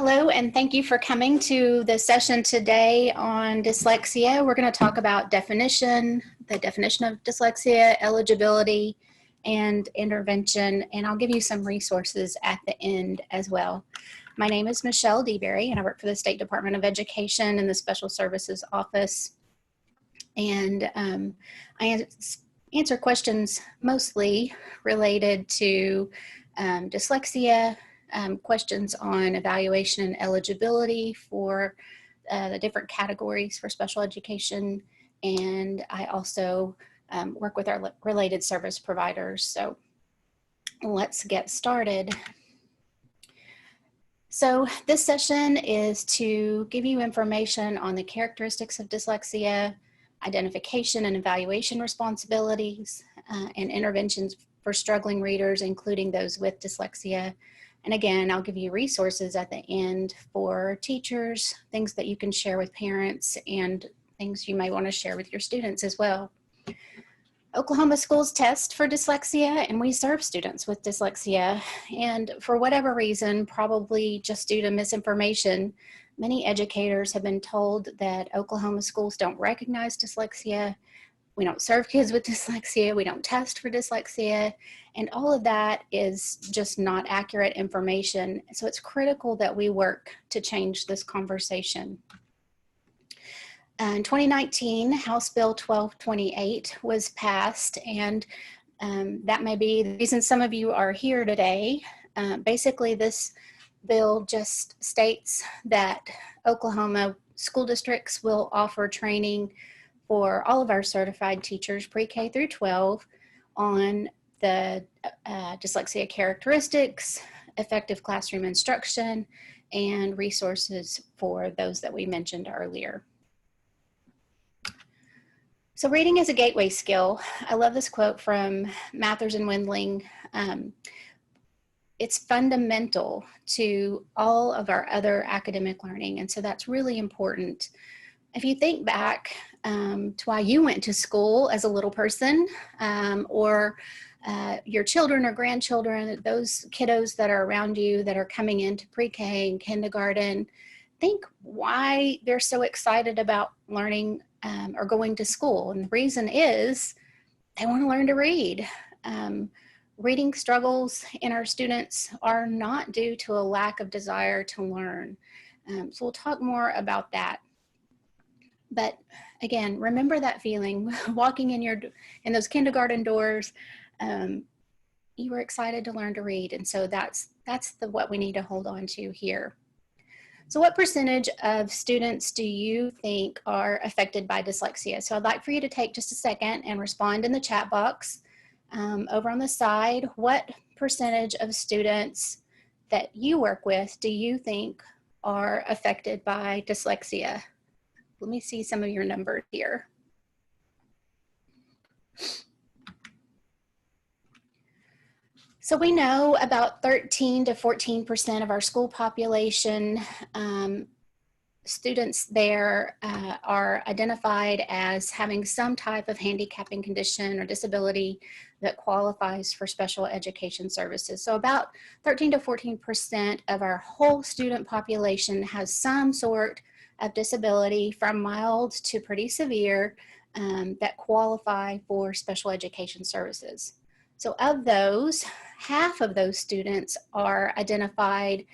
Hello, and thank you for coming to the session today on dyslexia. We're going to talk about the definition of dyslexia, eligibility, and intervention, and I'll give you some resources at the end as well. My name is Michele DeBerry, and I work for the State Department of Education in the Special Services Office. And I answer questions mostly related to dyslexia, questions on evaluation and eligibility for the different categories for special education. And I also work with our related service providers. So let's get started. So this session is to give you information on the characteristics of dyslexia, identification and evaluation responsibilities, and interventions for struggling readers, including those with dyslexia. And again, I'll give you resources at the end for teachers, things that you can share with parents, and things you may want to share with your students as well. Oklahoma schools test for dyslexia, and we serve students with dyslexia. And for whatever reason, probably just due to misinformation, many educators have been told that Oklahoma schools don't recognize dyslexia. We don't serve kids with dyslexia, we don't test for dyslexia, and all of that is just not accurate information. So it's critical that we work to change this conversation. In 2019, House Bill 1228 was passed, and that may be the reason some of you are here today. Basically, this bill just states that Oklahoma school districts will offer training for all of our certified teachers, pre-K through 12, on the dyslexia characteristics, effective classroom instruction, and resources for those that we mentioned earlier. So reading is a gateway skill. I love this quote from Mathers and Wendling. It's fundamental to all of our other academic learning, and so that's really important. If you think back to why you went to school as a little person, or your children or grandchildren, those kiddos that are around you that are coming into pre-K and kindergarten, think why they're so excited about learning or going to school. And the reason is they want to learn to read. Reading struggles in our students are not due to a lack of desire to learn. So we'll talk more about that. But again, remember that feeling walking in those kindergarten doors. You were excited to learn to read, and so that's what we need to hold on to here. So what percentage of students do you think are affected by dyslexia? So I'd like for you to take just a second and respond in the chat box. Over on the side, what percentage of students that you work with do you think are affected by dyslexia? Let me see some of your numbers here. So we know about 13 to 14% of our school population, students there are identified as having some type of handicapping condition or disability that qualifies for special education services. So about 13 to 14% of our whole student population has some sort of disability from mild to pretty severe that qualify for special education services. So of those, half of those students are identified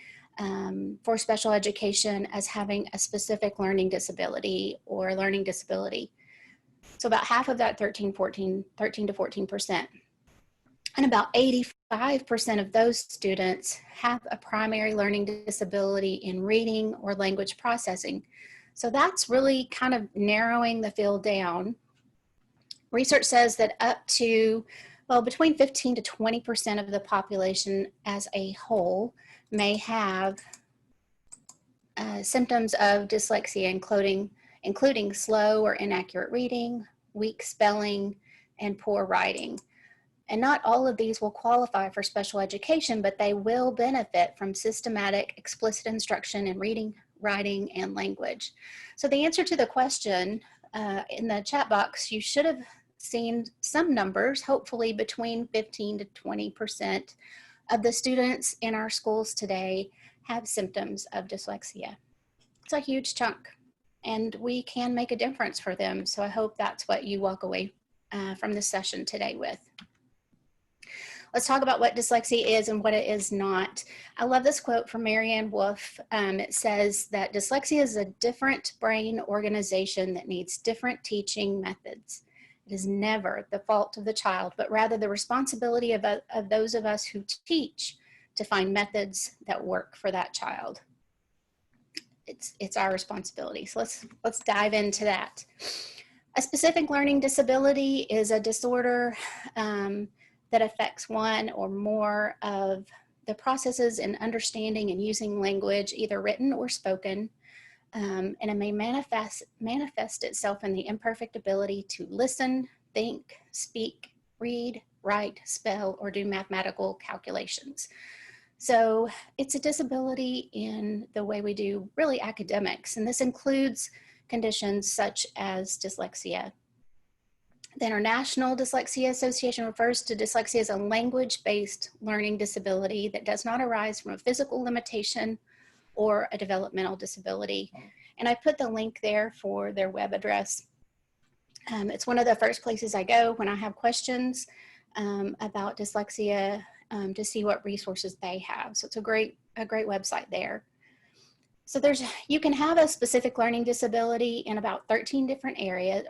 for special education as having a specific learning disability or learning disability. So about half of that 13 to 14%. And about 85% of those students have a primary learning disability in reading or language processing. So that's really kind of narrowing the field down. Research says that up to, well, between 15 to 20% of the population as a whole may have symptoms of dyslexia, including slow or inaccurate reading, weak spelling, and poor writing. And not all of these will qualify for special education, but they will benefit from systematic explicit instruction in reading, writing, and language. So the answer to the question in the chat box, you should have seen some numbers, hopefully between 15 to 20% of the students in our schools today have symptoms of dyslexia. It's a huge chunk, and we can make a difference for them. So I hope that's what you walk away from this session today with. Let's talk about what dyslexia is and what it is not. I love this quote from Marianne Wolf. It says that dyslexia is a different brain organization that needs different teaching methods. It is never the fault of the child, but rather the responsibility of those of us who teach to find methods that work for that child. It's our responsibility. So let's dive into that. A specific learning disability is a disorder that affects one or more of the processes in understanding and using language, either written or spoken, and it may manifest itself in the imperfect ability to listen, think, speak, read, write, spell, or do mathematical calculations. So it's a disability in the way we do really academics, and this includes conditions such as dyslexia. The International Dyslexia Association refers to dyslexia as a language-based learning disability that does not arise from a physical limitation or a developmental disability. And I put the link there for their web address. It's one of the first places I go when I have questions about dyslexia to see what resources they have. So it's a great website there. So you can have a specific learning disability in about 13 different areas.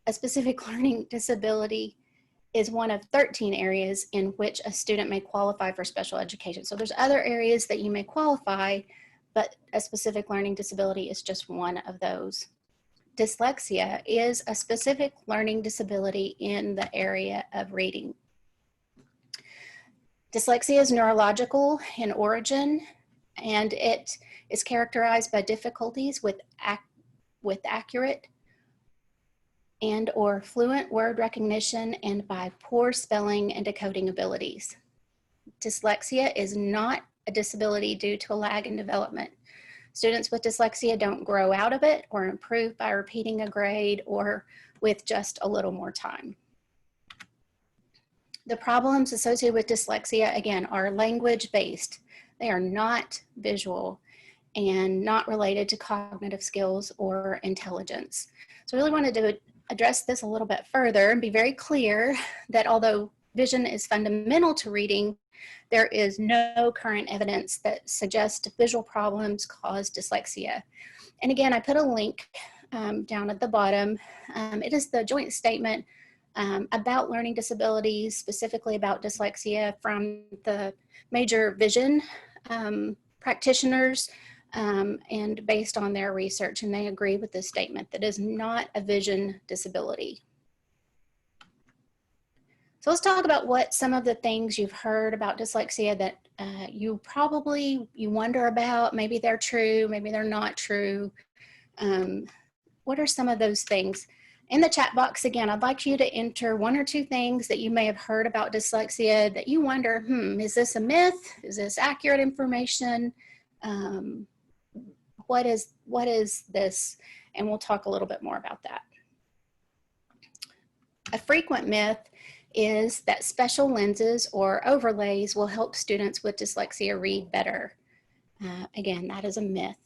A specific learning disability is one of 13 areas in which a student may qualify for special education. So there's other areas that you may qualify, but a specific learning disability is just one of those. Dyslexia is a specific learning disability in the area of reading. Dyslexia is neurological in origin, and it is characterized by difficulties with accurate and or fluent word recognition and by poor spelling and decoding abilities. Dyslexia is not a disability due to a lag in development. Students with dyslexia don't grow out of it or improve by repeating a grade or with just a little more time. The problems associated with dyslexia, again, are language-based. They are not visual and not related to cognitive skills or intelligence. So I really wanted to address this a little bit further and be very clear that although vision is fundamental to reading, there is no current evidence that suggests visual problems cause dyslexia. And again, I put a link down at the bottom. It is the joint statement about learning disabilities, specifically about dyslexia from the major vision practitioners and based on their research, and they agree with this statement that it is not a vision disability. So let's talk about what some of the things you've heard about dyslexia that you wonder about. Maybe they're true, maybe they're not true. What are some of those things? In the chat box, again, I'd like you to enter one or two things that you may have heard about dyslexia that you wonder, is this a myth? Is this accurate information? What is this? And we'll talk a little bit more about that. A frequent myth is that special lenses or overlays will help students with dyslexia read better. Again, that is a myth.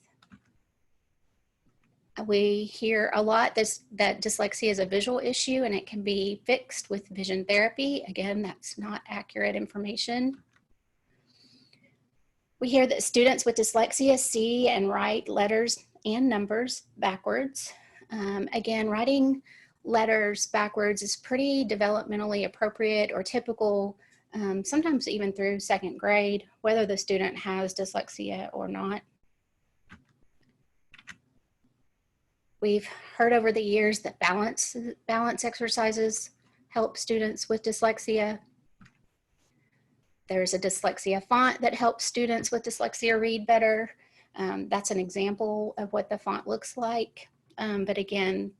We hear a lot that dyslexia is a visual issue and it can be fixed with vision therapy. Again, that's not accurate information. We hear that students with dyslexia see and write letters and numbers backwards. Again, writing letters backwards is pretty developmentally appropriate or typical, sometimes even through second grade, whether the student has dyslexia or not. We've heard over the years that balance exercises help students with dyslexia. There's a dyslexia font that helps students with dyslexia read better. That's an example of what the font looks like. But again,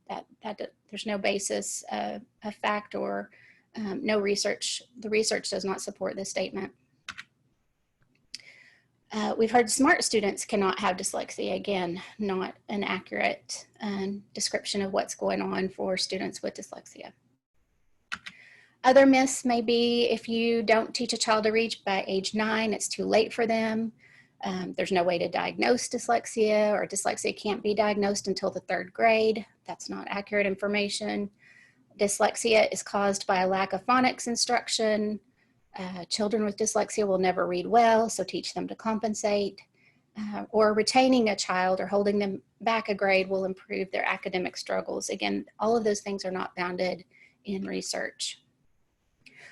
there's no basis of fact or no research. The research does not support this statement. We've heard smart students cannot have dyslexia. Again, not an accurate description of what's going on for students with dyslexia. Other myths may be if you don't teach a child to read by age 9, it's too late for them. There's no way to diagnose dyslexia, or dyslexia can't be diagnosed until the 3rd grade. That's not accurate information. Dyslexia is caused by a lack of phonics instruction. Children with dyslexia will never read well, so teach them to compensate. Or retaining a child or holding them back a grade will improve their academic struggles. Again, all of those things are not founded in research.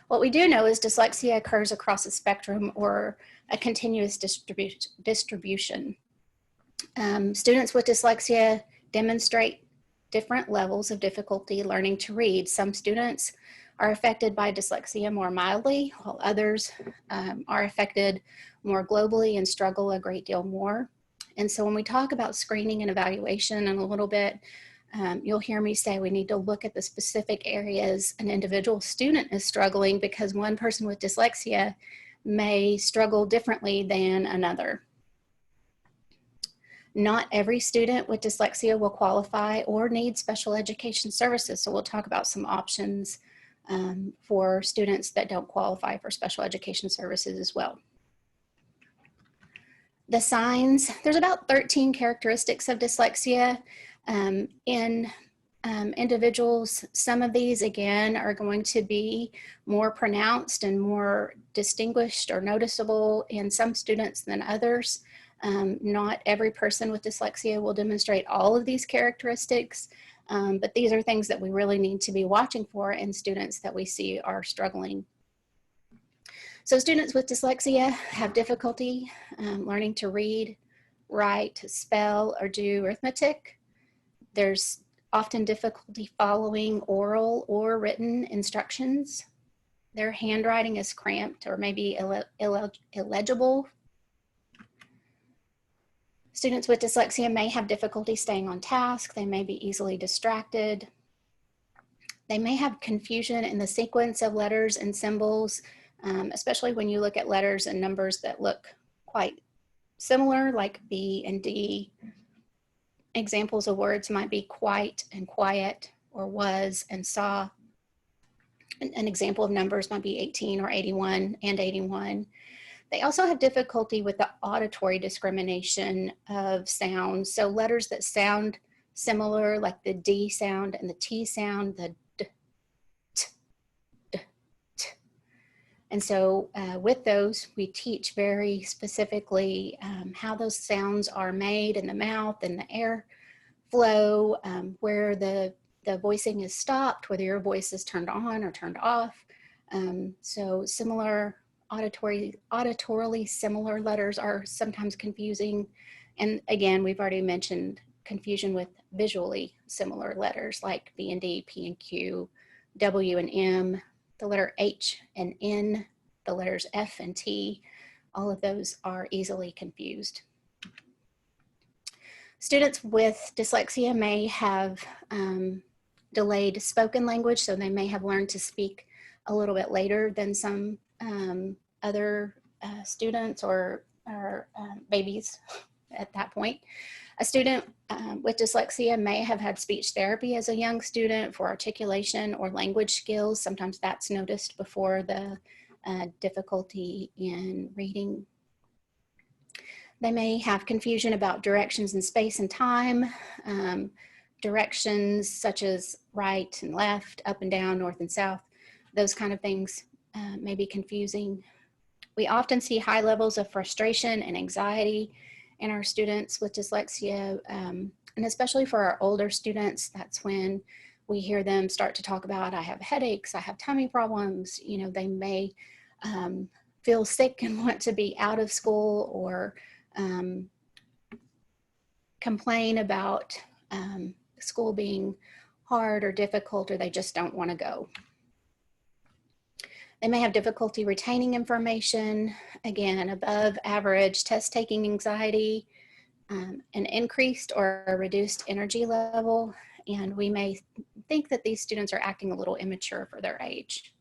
What we do know is dyslexia occurs across a spectrum or a continuous distribution. Students with dyslexia demonstrate different levels of difficulty learning to read. Some students are affected by dyslexia more mildly, while others are affected more globally and struggle a great deal more. And so when we talk about screening and evaluation in a little bit, you'll hear me say we need to look at the specific areas an individual student is struggling, because one person with dyslexia may struggle differently than another. Not every student with dyslexia will qualify or need special education services, so we'll talk about some options for students that don't qualify for special education services as well. The signs, there's about 13 characteristics of dyslexia in individuals. Some of these, again, are going to be more pronounced and more distinguished or noticeable in some students than others. Not every person with dyslexia will demonstrate all of these characteristics, but these are things that we really need to be watching for in students that we see are struggling. So students with dyslexia have difficulty learning to read, write, spell, or do arithmetic. There's often difficulty following oral or written instructions. Their handwriting is cramped or maybe illegible. Students with dyslexia may have difficulty staying on task. They may be easily distracted. They may have confusion in the sequence of letters and symbols, especially when you look at letters and numbers that look quite similar, like B and D. Examples of words might be quite and quiet, or was and saw. An example of numbers might be 18 or 81 and 81. They also have difficulty with the auditory discrimination of sounds. So letters that sound similar, like the D sound and the T sound, the D, T, D, T. And so with those, we teach very specifically how those sounds are made in the mouth and the air flow, where the voicing is stopped, whether your voice is turned on or turned off. So similar auditorily similar letters are sometimes confusing. And again, we've already mentioned confusion with visually similar letters like B and D, P and Q, W and M, the letter H and N, the letters F and T. All of those are easily confused. Students with dyslexia may have delayed spoken language, so they may have learned to speak a little bit later than some other students or babies at that point. A student with dyslexia may have had speech therapy as a young student for articulation or language skills. Sometimes that's noticed before the difficulty in reading. They may have confusion about directions in space and time. Directions such as right and left, up and down, north and south, those kind of things may be confusing. We often see high levels of frustration and anxiety in our students with dyslexia, and especially for our older students, that's when we hear them start to talk about, I have headaches, I have tummy problems. You know, they may feel sick and want to be out of school, or complain about school being hard or difficult, or they just don't want to go. They may have difficulty retaining information, again, above average test taking anxiety, an increased or a reduced energy level, and we may think that these students are acting a little immature for their age.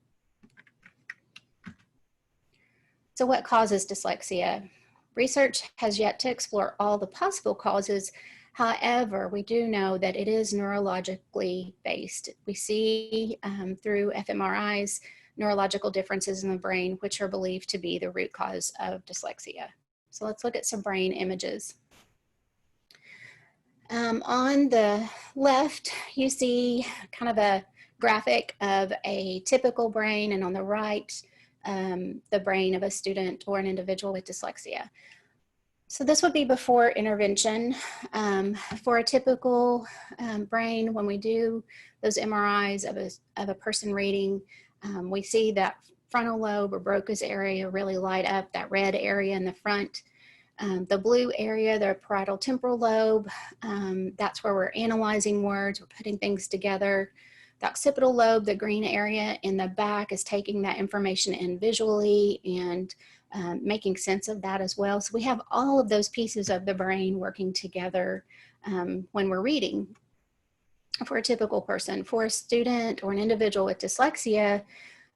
So what causes dyslexia? Research has yet to explore all the possible causes. However, we do know that it is neurologically based. We see through fMRIs neurological differences in the brain, which are believed to be the root cause of dyslexia. So let's look at some brain images. On the left, you see kind of a graphic of a typical brain, and on the right, the brain of a student or an individual with dyslexia. So this would be before intervention. For a typical brain, when we do those MRIs of a person reading, we see that frontal lobe or Broca's area really light up, that red area in the front. The blue area, the parietal temporal lobe, that's where we're analyzing words, we're putting things together. The occipital lobe, the green area in the back, is taking that information in visually and making sense of that as well. So we have all of those pieces of the brain working together when we're reading for a typical person. For a student or an individual with dyslexia,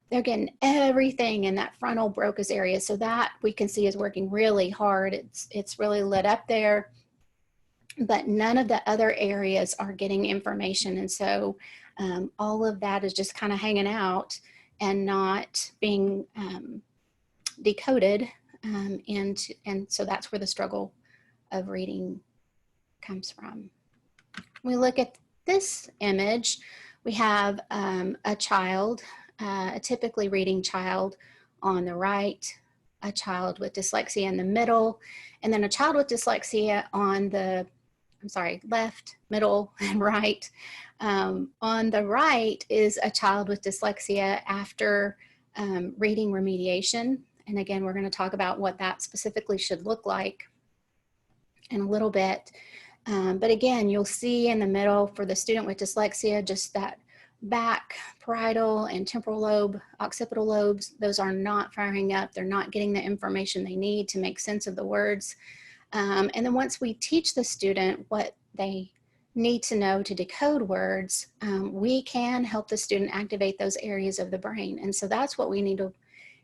they're getting everything in that frontal Broca's area. So that we can see is working really hard. It's really lit up there, but none of the other areas are getting information. And so all of that is just kind of hanging out and not being decoded. And so that's where the struggle of reading comes from. We look at this image, we have a child, a typically reading child on the right, a child with dyslexia in the middle, and then a child with dyslexia on the, left, middle, and right. On the right is a child with dyslexia after reading remediation. And again, we're going to talk about what that specifically should look like in a little bit. But again, you'll see in the middle for the student with dyslexia, just that back parietal and temporal lobe, occipital lobes, those are not firing up. They're not getting the information they need to make sense of the words. And then once we teach the student what they need to know to decode words, we can help the student activate those areas of the brain. And so that's what we need to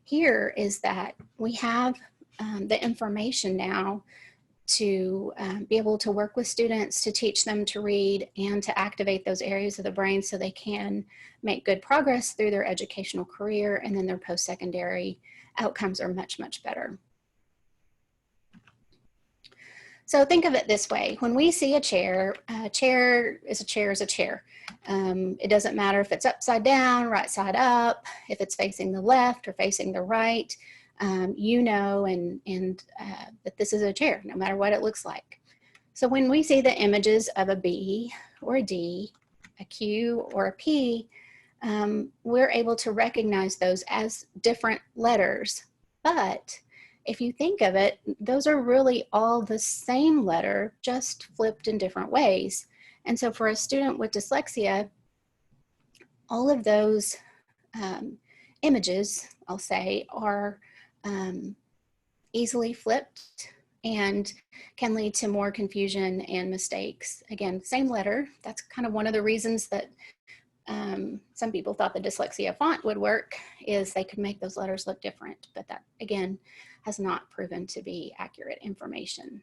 hear, is that we have the information now to be able to work with students, to teach them to read and to activate those areas of the brain so they can make good progress through their educational career, and then their post-secondary outcomes are much, much better. So think of it this way. When we see a chair is a chair is a chair. It doesn't matter if it's upside down, right side up, if it's facing the left or facing the right. You know that this is a chair, no matter what it looks like. So when we see the images of a B or a D, a Q or a P, we're able to recognize those as different letters. But if you think of it, those are really all the same letter, just flipped in different ways. And so for a student with dyslexia, all of those images, I'll say, are easily flipped and can lead to more confusion and mistakes. Again, same letter. That's kind of one of the reasons that some people thought the dyslexia font would work, is they could make those letters look different, but that again has not proven to be accurate information.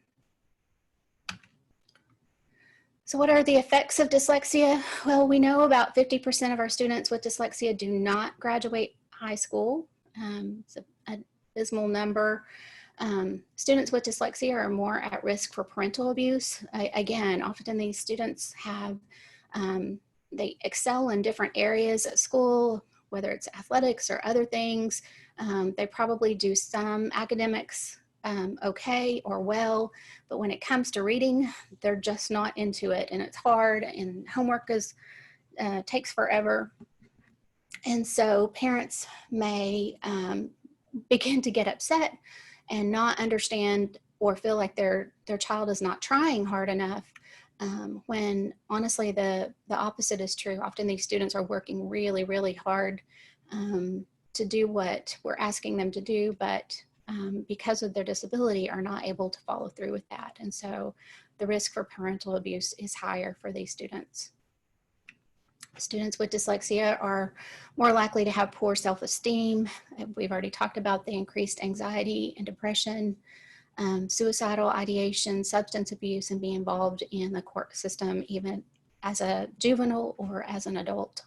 So what are the effects of dyslexia? Well, we know about 50% of our students with dyslexia do not graduate high school. It's an abysmal number. Students with dyslexia are more at risk for parental abuse. Again, often these students have, they excel in different areas at school, whether it's athletics or other things. They probably do some academics okay or well, but when it comes to reading, they're just not into it, and it's hard, and homework takes forever. And so parents may begin to get upset and not understand or feel like their child is not trying hard enough, when honestly the opposite is true. Often these students are working really, really hard to do what we're asking them to do, but because of their disability are not able to follow through with that. And so the risk for parental abuse is higher for these students. Students with dyslexia are more likely to have poor self-esteem. We've already talked about the increased anxiety and depression. suicidal ideation, substance abuse, and be involved in the court system even as a juvenile or as an adult.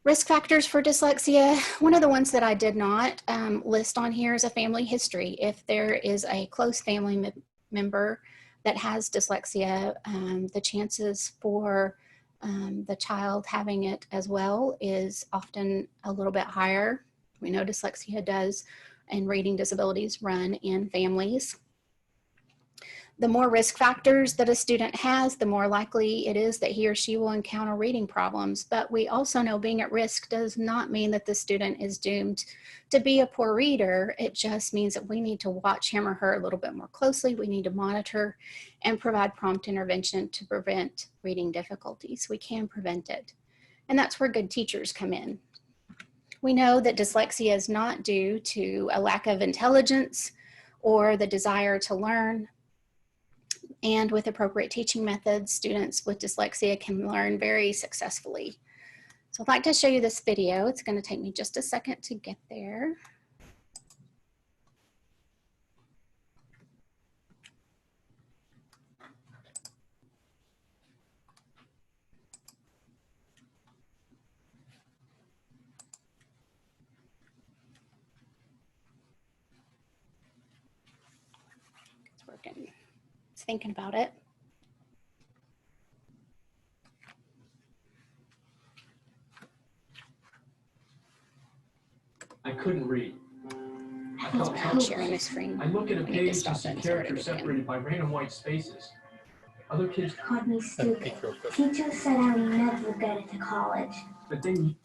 Risk factors for dyslexia. One of the ones that I did not list on here is a family history. If there is a close family member that has dyslexia, the chances for the child having it as well is often a little bit higher. We know dyslexia does and reading disabilities run in families. The more risk factors that a student has, the more likely it is that he or she will encounter reading problems. But we also know being at risk does not mean that the student is doomed to be a poor reader. It just means that we need to watch him or her a little bit more closely. We need to monitor and provide prompt intervention to prevent reading difficulties. We can prevent it. And that's where good teachers come in. We know that dyslexia is not due to a lack of intelligence or the desire to learn. And with appropriate teaching methods, students with dyslexia can learn very successfully. So I'd like to show you this video. It's going to take me just a second to get there. It's working. It's thinking about it. I couldn't read. I'm sharing my screen. I look at a page and see characters separated by random white spaces. Other kids called me stupid. Teacher said I would never get into college. But then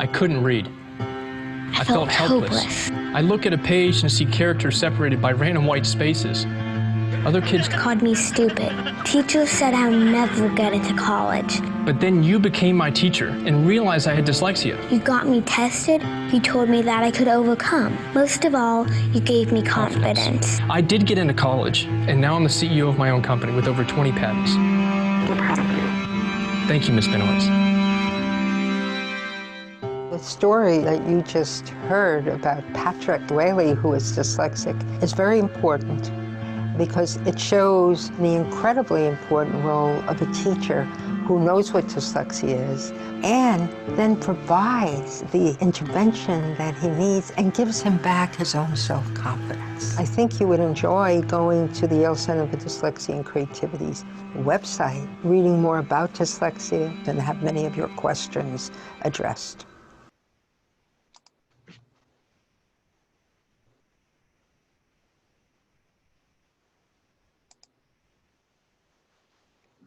I couldn't read. I felt helpless. I look at a page and see characters separated by random white spaces. Other kids called me stupid. Teacher said I would never get into college. But then you became my teacher and realized I had dyslexia. You got me tested. You told me that I could overcome. Most of all, you gave me confidence. I did get into college, and now I'm the CEO of my own company with over 20 patents. I'm proud of you. Thank you, Ms. Benoist. The story that you just heard about Patrick Whaley, who is dyslexic, is very important because it shows the incredibly important role of a teacher who knows what dyslexia is and then provides the intervention that he needs and gives him back his own self-confidence. I think you would enjoy going to the Yale Center for Dyslexia and Creativity's website, reading more about dyslexia, and have many of your questions addressed.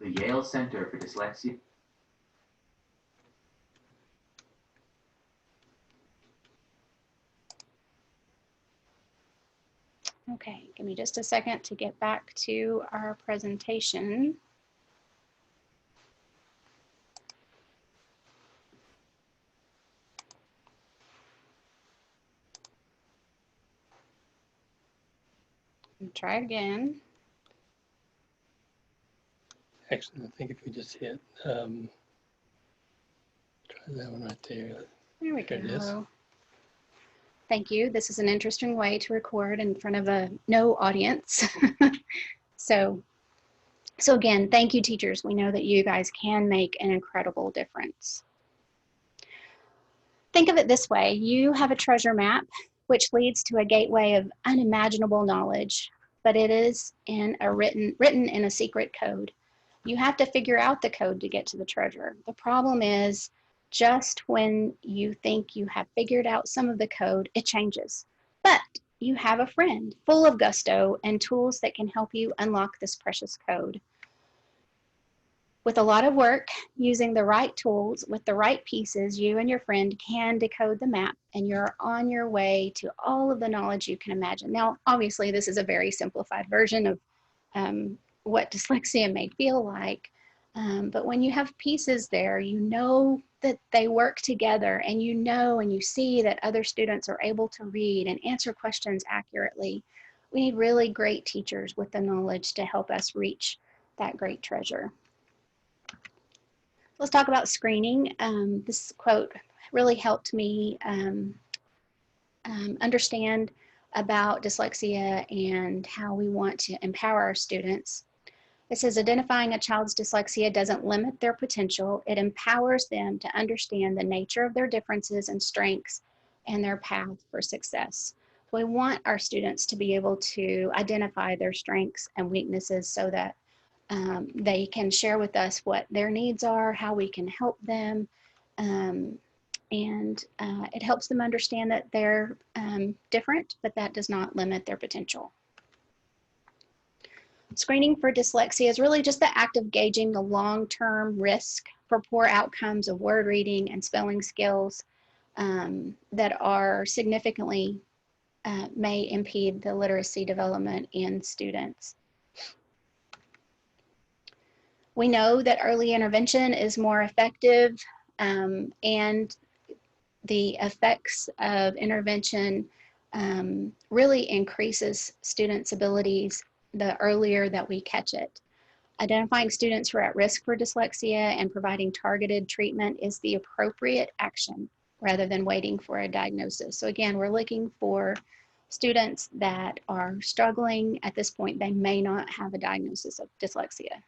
The Yale Center for Dyslexia. Okay, give me just a second to get back to our presentation. And try again. Actually, I think if we just hit, try that one right there. There we There it is. go. Thank you. This is an interesting way to record in front of a no audience. So again, thank you, teachers. We know that you guys can make an incredible difference. Think of it this way. You have a treasure map, which leads to a gateway of unimaginable knowledge, but it is in a written in a secret code. You have to figure out the code to get to the treasure. The problem is, just when you think you have figured out some of the code, it changes. But you have a friend full of gusto and tools that can help you unlock this precious code. With a lot of work, using the right tools with the right pieces, you and your friend can decode the map, and you're on your way to all of the knowledge you can imagine. Now, obviously, this is a very simplified version of what dyslexia may feel like, But when you have pieces there, you know that they work together, and you know and you see that other students are able to read and answer questions accurately. We need really great teachers with the knowledge to help us reach that great treasure. Let's talk about screening. This quote really helped me understand about dyslexia and how we want to empower our students. It says, identifying a child's dyslexia doesn't limit their potential. It empowers them to understand the nature of their differences and strengths and their path for success. So we want our students to be able to identify their strengths and weaknesses so that they can share with us what their needs are, how we can help them, and it helps them understand that they're different, but that does not limit their potential. Screening for dyslexia is really just the act of gauging the long-term risk for poor outcomes of word reading and spelling skills that are significantly may impede the literacy development in students. We know that early intervention is more effective, and the effects of intervention really increases students' abilities the earlier that we catch it. Identifying students who are at risk for dyslexia and providing targeted treatment is the appropriate action rather than waiting for a diagnosis. So again, we're looking for students that are struggling. At this point, they may not have a diagnosis of dyslexia.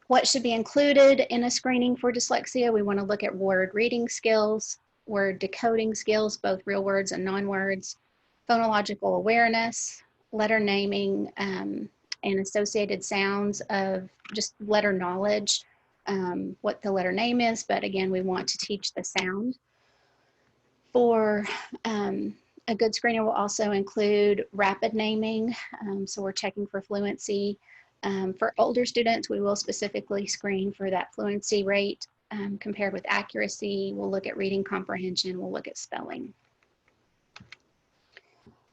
What should be included in a screening for dyslexia? We want to look at word reading skills, word decoding skills, both real words and non-words, phonological awareness, letter naming, and associated sounds of just letter knowledge, what the letter name is, but again, we want to teach the sound. For a good screener will also include rapid naming, so we're checking for fluency. For older students, we will specifically screen for that fluency rate compared with accuracy. We'll look at reading comprehension, we'll look at spelling.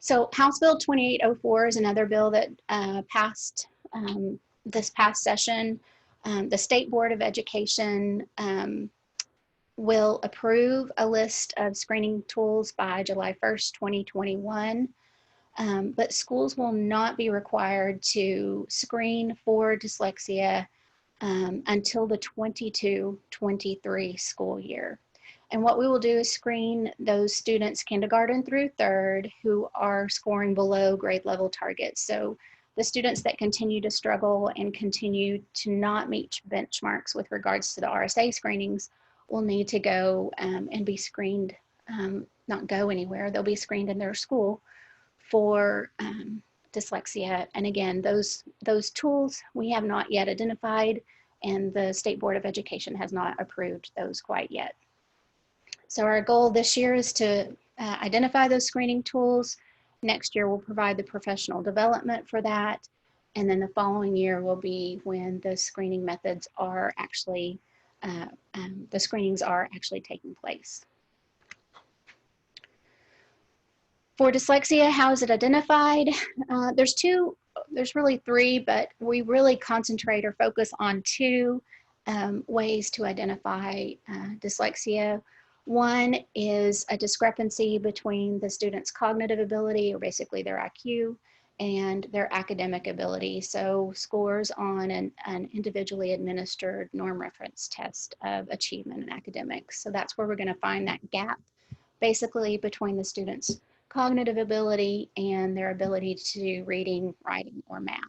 So House Bill 2804 is another bill that passed this past session. The State Board of Education will approve a list of screening tools by July 1st, 2021. But schools will not be required to screen for dyslexia until the 22-23 school year. And what we will do is screen those students kindergarten through third who are scoring below grade level targets. So the students that continue to struggle and continue to not meet benchmarks with regards to the RSA screenings will need to go and be screened, not go anywhere, they'll be screened in their school for dyslexia. And again, those tools we have not yet identified, and the State Board of Education has not approved those quite yet. So our goal this year is to identify those screening tools. Next year we'll provide the professional development for that, and then the following year will be when the screening methods are actually, the screenings are actually taking place. For dyslexia, how is it identified? There's really three, but we really concentrate or focus on two ways to identify dyslexia. One is a discrepancy between the student's cognitive ability, or basically their IQ, and their academic ability. So scores on an individually administered norm reference test of achievement and academics. So that's where we're going to find that gap, basically between the student's cognitive ability and their ability to do reading, writing, or math.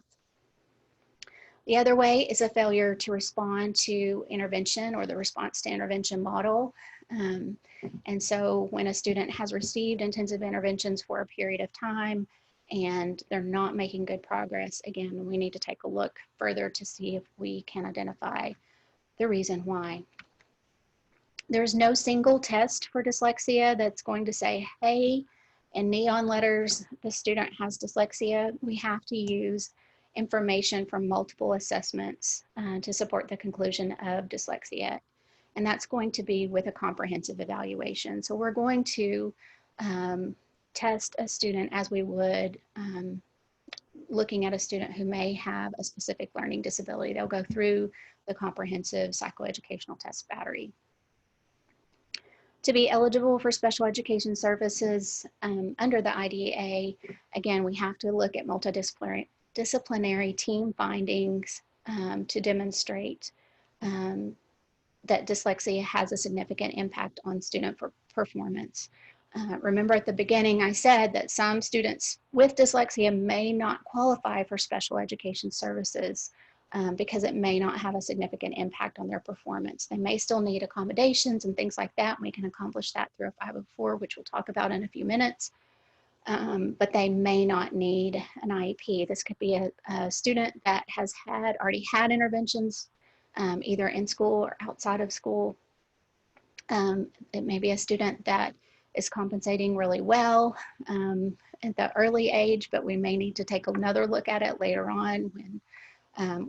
The other way is a failure to respond to intervention or the response to intervention model. And so when a student has received intensive interventions for a period of time and they're not making good progress, again, we need to take a look further to see if we can identify the reason why. There's no single test for dyslexia that's going to say, hey, in neon letters, the student has dyslexia. We have to use information from multiple assessments to support the conclusion of dyslexia. And that's going to be with a comprehensive evaluation. So we're going to test a student as we would looking at a student who may have a specific learning disability. They'll go through the comprehensive psychoeducational test battery. To be eligible for special education services under the IDEA, again, we have to look at multidisciplinary team findings to demonstrate that dyslexia has a significant impact on student performance. Remember at the beginning I said that some students with dyslexia may not qualify for special education services because it may not have a significant impact on their performance. They may still need accommodations and things like that. We can accomplish that through a 504, which we'll talk about in a few minutes. But they may not need an IEP. This could be a student that has already had interventions either in school or outside of school. It may be a student that is compensating really well at the early age, but we may need to take another look at it later on when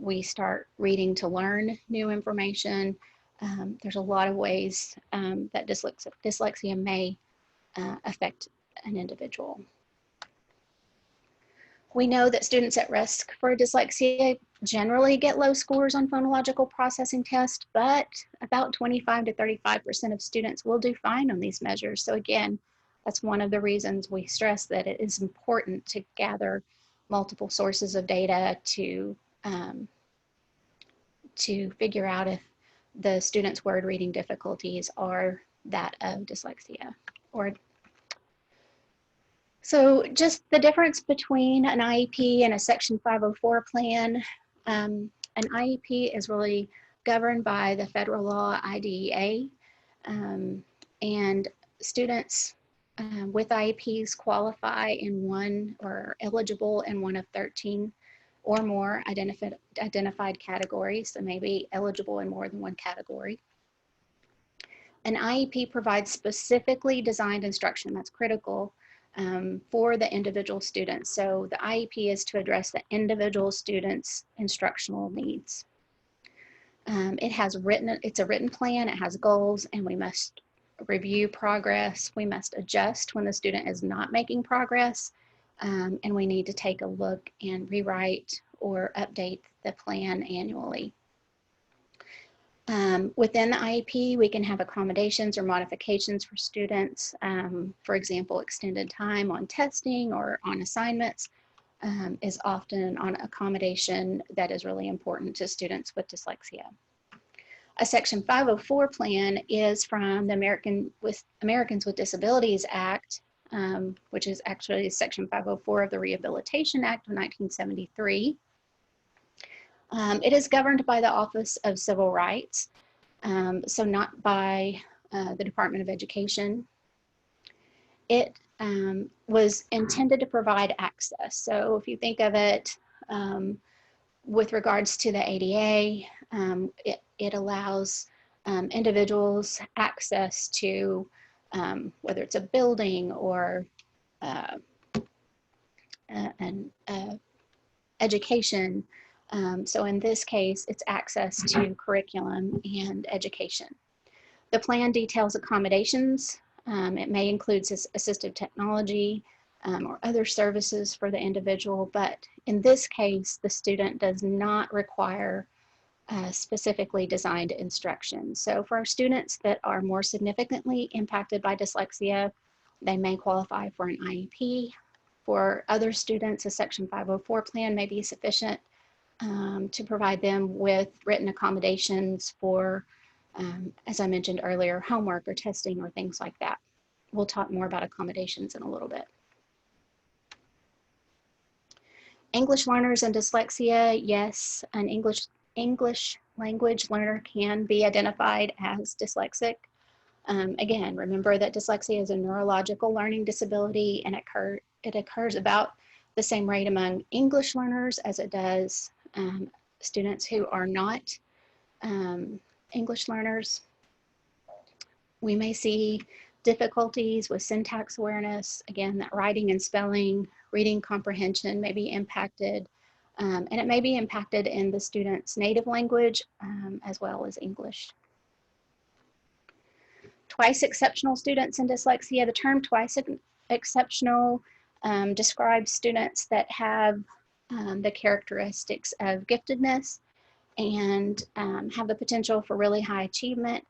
we start reading to learn new information. There's a lot of ways that dyslexia may affect an individual. We know that students at risk for dyslexia generally get low scores on phonological processing tests, but about 25 to 35% of students will do fine on these measures. So again, that's one of the reasons we stress that it is important to gather multiple sources of data to figure out if the student's word reading difficulties are that of dyslexia. So just the difference between an IEP and a Section 504 plan. An IEP is really governed by the federal law IDEA, and students with IEPs qualify in one or eligible in one of 13 or more identified categories, so maybe eligible in more than one category. An IEP provides specifically designed instruction that's critical for the individual students. So the IEP is to address the individual student's instructional needs. It's a written plan, it has goals, and we must review progress. We must adjust when the student is not making progress, and we need to take a look and rewrite or update the plan annually. Within the IEP, we can have accommodations or modifications for students. For example, extended time on testing or on assignments is often an accommodation that is really important to students with dyslexia. A Section 504 plan is from the Americans with Disabilities Act, which is actually Section 504 of the Rehabilitation Act of 1973. It is governed by the Office of Civil Rights, so not by the Department of Education. It was intended to provide access. So if you think of it with regards to the ADA, it allows individuals access to whether it's a building or an education. So in this case, it's access to curriculum and education. The plan details accommodations. It may include assistive technology or other services for the individual, but in this case, the student does not require specifically designed instruction. So for our students that are more significantly impacted by dyslexia, they may qualify for an IEP. For other students, a Section 504 plan may be sufficient to provide them with written accommodations for, as I mentioned earlier, homework or testing or things like that. We'll talk more about accommodations in a little bit. English learners and dyslexia, yes, an English language learner can be identified as dyslexic. Again, remember that dyslexia is a neurological learning disability, and it occurs about the same rate among English learners as it does students who are not English learners. We may see difficulties with syntax awareness. Again, that writing and spelling, reading comprehension may be impacted, and it may be impacted in the student's native language as well as English. Twice exceptional students in dyslexia. The term twice exceptional describes students that have the characteristics of giftedness and have the potential for really high achievement,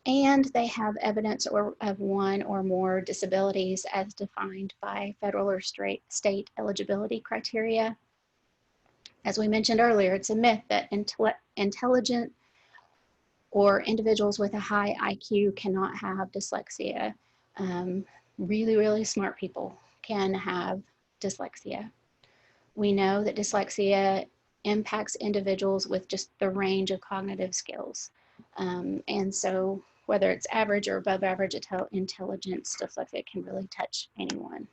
and they have evidence of one or more disabilities as defined by federal or state eligibility criteria. As we mentioned earlier, it's a myth that intelligent or individuals with a high IQ cannot have dyslexia. Really, really smart people can have dyslexia. We know that dyslexia impacts individuals with just the range of cognitive skills. And so whether it's average or above average intelligence, dyslexia can really touch anyone.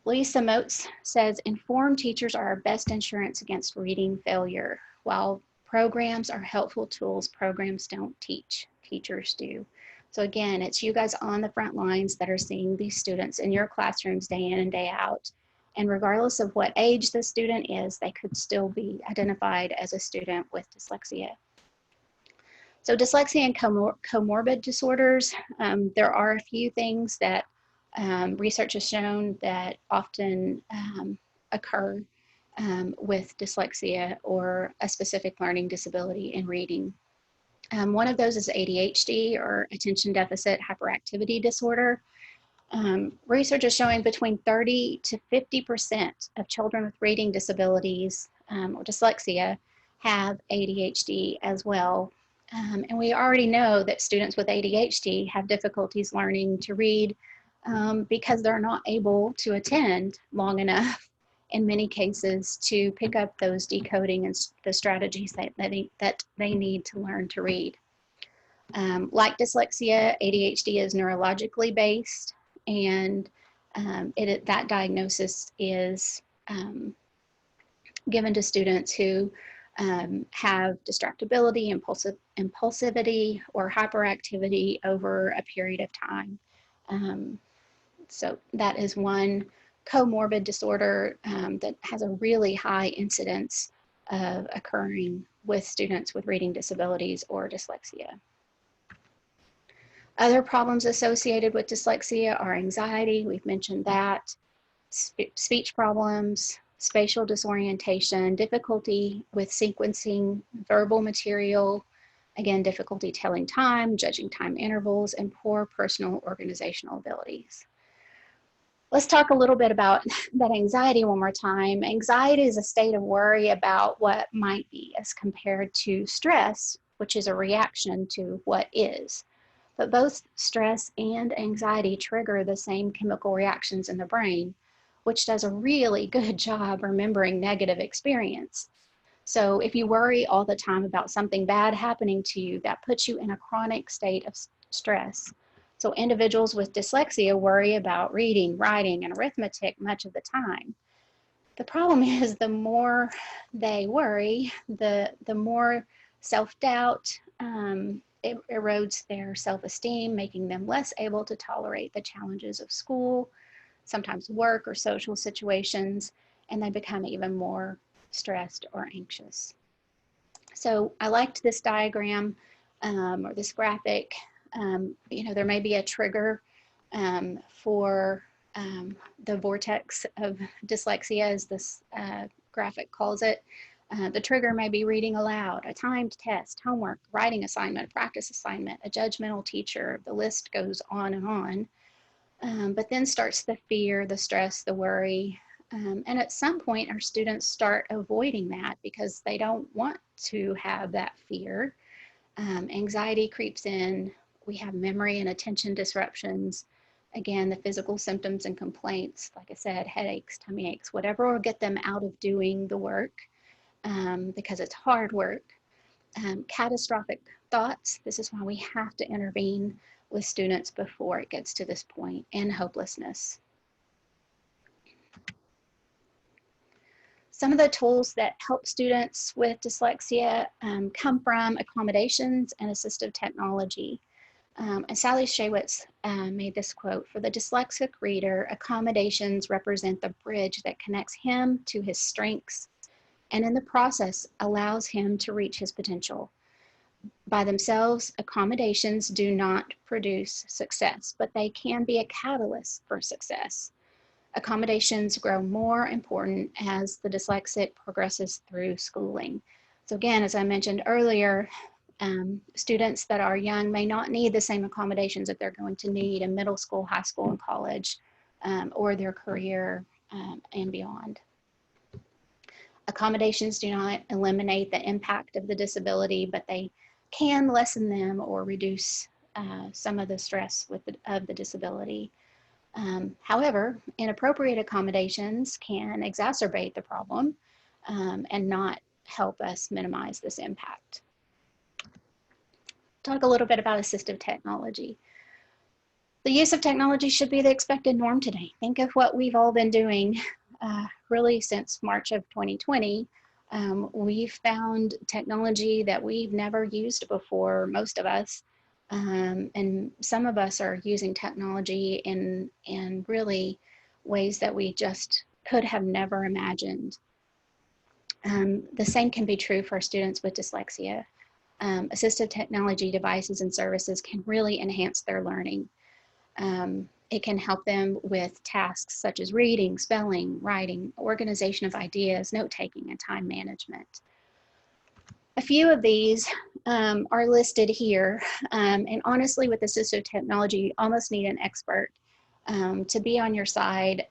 Lisa Motes says, informed teachers are our best insurance against reading failure. While programs are helpful tools, programs don't teach, teachers do. So again, it's you guys on the front lines that are seeing these students in your classrooms day in and day out. And regardless of what age the student is, they could still be identified as a student with dyslexia. So dyslexia and comorbid disorders, there are a few things that research has shown that often occur with dyslexia or a specific learning disability in reading. One of those is ADHD, or attention deficit hyperactivity disorder. Research is showing between 30 to 50% of children with reading disabilities or dyslexia have ADHD as well. And we already know that students with ADHD have difficulties learning to read because they're not able to attend long enough in many cases to pick up those decoding and the strategies that they need to learn to read. Like dyslexia, ADHD is neurologically based, and that diagnosis is given to students who have distractibility, impulsivity, or hyperactivity over a period of time. So that is one comorbid disorder that has a really high incidence of occurring with students with reading disabilities or dyslexia. Other problems associated with dyslexia are anxiety, we've mentioned that, speech problems, spatial disorientation, difficulty with sequencing verbal material, again, difficulty telling time, judging time intervals, and poor personal organizational abilities. Let's talk a little bit about that anxiety one more time. Anxiety is a state of worry about what might be as compared to stress, which is a reaction to what is. But both stress and anxiety trigger the same chemical reactions in the brain, which does a really good job remembering negative experience. So if you worry all the time about something bad happening to you, that puts you in a chronic state of stress. So individuals with dyslexia worry about reading, writing, and arithmetic much of the time. The problem is the more they worry, the more self-doubt, it erodes their self-esteem, making them less able to tolerate the challenges of school, sometimes work or social situations, and they become even more stressed or anxious. So I liked this diagram or this graphic. There may be a trigger for the vortex of dyslexia, as this graphic calls it. The trigger may be reading aloud, a timed test, homework, writing assignment, practice assignment, a judgmental teacher. The list goes on and on. But then starts the fear, the stress, the worry. And at some point, our students start avoiding that because they don't want to have that fear. Anxiety creeps in. We have memory and attention disruptions. Again, the physical symptoms and complaints, like I said, headaches, tummy aches, whatever will get them out of doing the work because it's hard work. Catastrophic thoughts. This is why we have to intervene with students before it gets to this point, and hopelessness. Some of the tools that help students with dyslexia come from Accommodations and Assistive Technology. And Sally Shaywitz made this quote: "For the dyslexic reader, accommodations represent the bridge that connects him to his strengths and in the process allows him to reach his potential. By themselves, accommodations do not produce success, but they can be a catalyst for success. Accommodations grow more important as the dyslexic progresses through schooling. So again, as I mentioned earlier, students that are young may not need the same accommodations that they're going to need in middle school, high school, and college, or their career and beyond. Accommodations do not eliminate the impact of the disability, but they can lessen them or reduce some of the stress of the disability. However, inappropriate accommodations can exacerbate the problem and not help us minimize this impact. Talk a little bit about assistive technology. The use of technology should be the expected norm today. Think of what we've all been doing really since March of 2020. We've found technology that we've never used before, most of us, and some of us are using technology in really ways that we just could have never imagined. The same can be true for students with dyslexia. Assistive technology devices and services can really enhance their learning. It can help them with tasks such as reading, spelling, writing, organization of ideas, note-taking, and time management. A few of these are listed here, and honestly, with assistive technology, you almost need an expert to be on your side,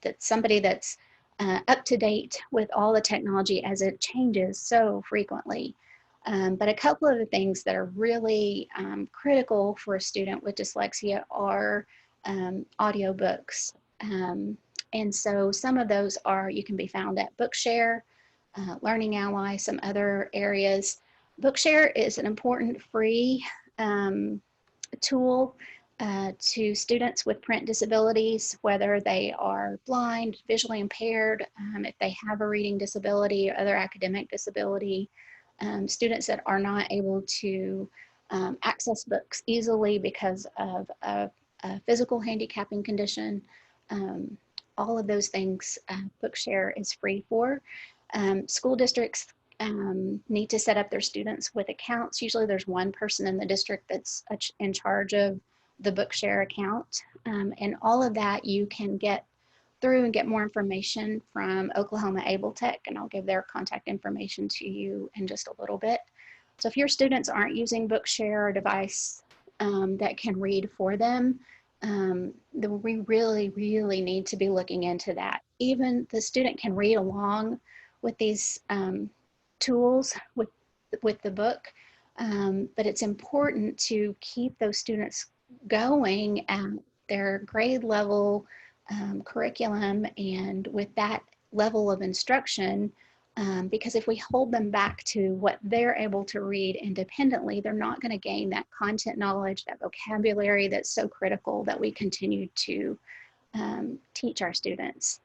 that's somebody that's up to date with all the technology as it changes so frequently. But a couple of the things that are really critical for a student with dyslexia are audiobooks. And so some of those you can be found at Bookshare, Learning Ally, some other areas. Bookshare is an important free tool to students with print disabilities, whether they are blind, visually impaired, if they have a reading disability or other academic disability. Students that are not able to access books easily because of a physical handicapping condition. All of those things Bookshare is free for. School districts need to set up their students with accounts. Usually there's one person in the district that's in charge of the Bookshare account. And all of that you can get through and get more information from Oklahoma Able Tech, and I'll give their contact information to you in just a little bit. So if your students aren't using Bookshare or device that can read for them, then we really, really need to be looking into that. Even the student can read along with these tools with the book, but it's important to keep those students going at their grade level curriculum and with that level of instruction, because if we hold them back to what they're able to read independently, they're not going to gain that content knowledge, that vocabulary that's so critical that we continue to teach our students.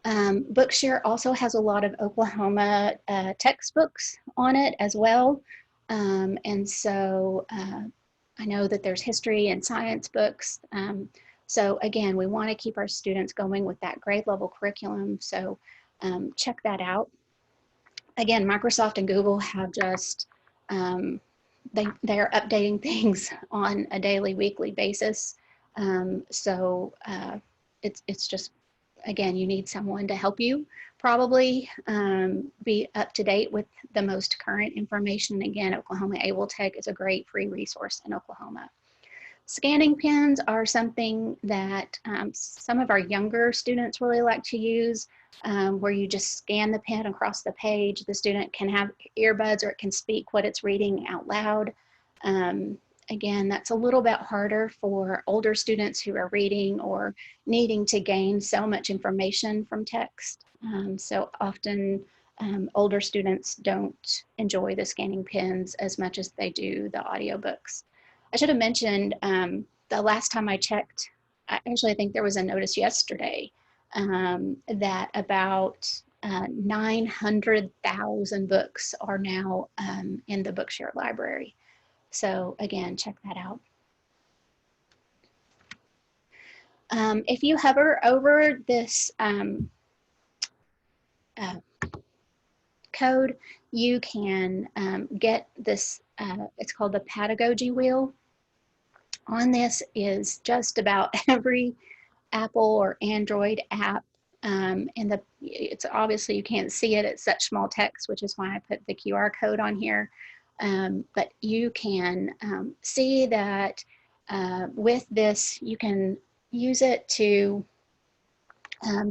Bookshare also has a lot of Oklahoma textbooks on it as well. And so I know that there's history and science books. So again, we want to keep our students going with that grade level curriculum. So check that out. Again, Microsoft and Google have just, they are updating things on a daily, weekly basis. So it's just, again, you need someone to help you probably be up to date with the most current information. Again, Oklahoma Able Tech is a great free resource in Oklahoma. Scanning pens are something that some of our younger students really like to use, where you just scan the pen across the page. The student can have earbuds or it can speak what it's reading out loud. Again, that's a little bit harder for older students who are reading or needing to gain so much information from text. So often older students don't enjoy the scanning pens as much as they do the audiobooks. I should have mentioned the last time I checked, I think there was a notice yesterday that about 900,000 books are now in the Bookshare library. So again, check that out. If you hover over this code, you can get this, it's called the pedagogy wheel. On this is just about every Apple or Android app. And it's obviously you can't see it, it's such small text, which is why I put the QR code on here. But you can see that with this, you can use it to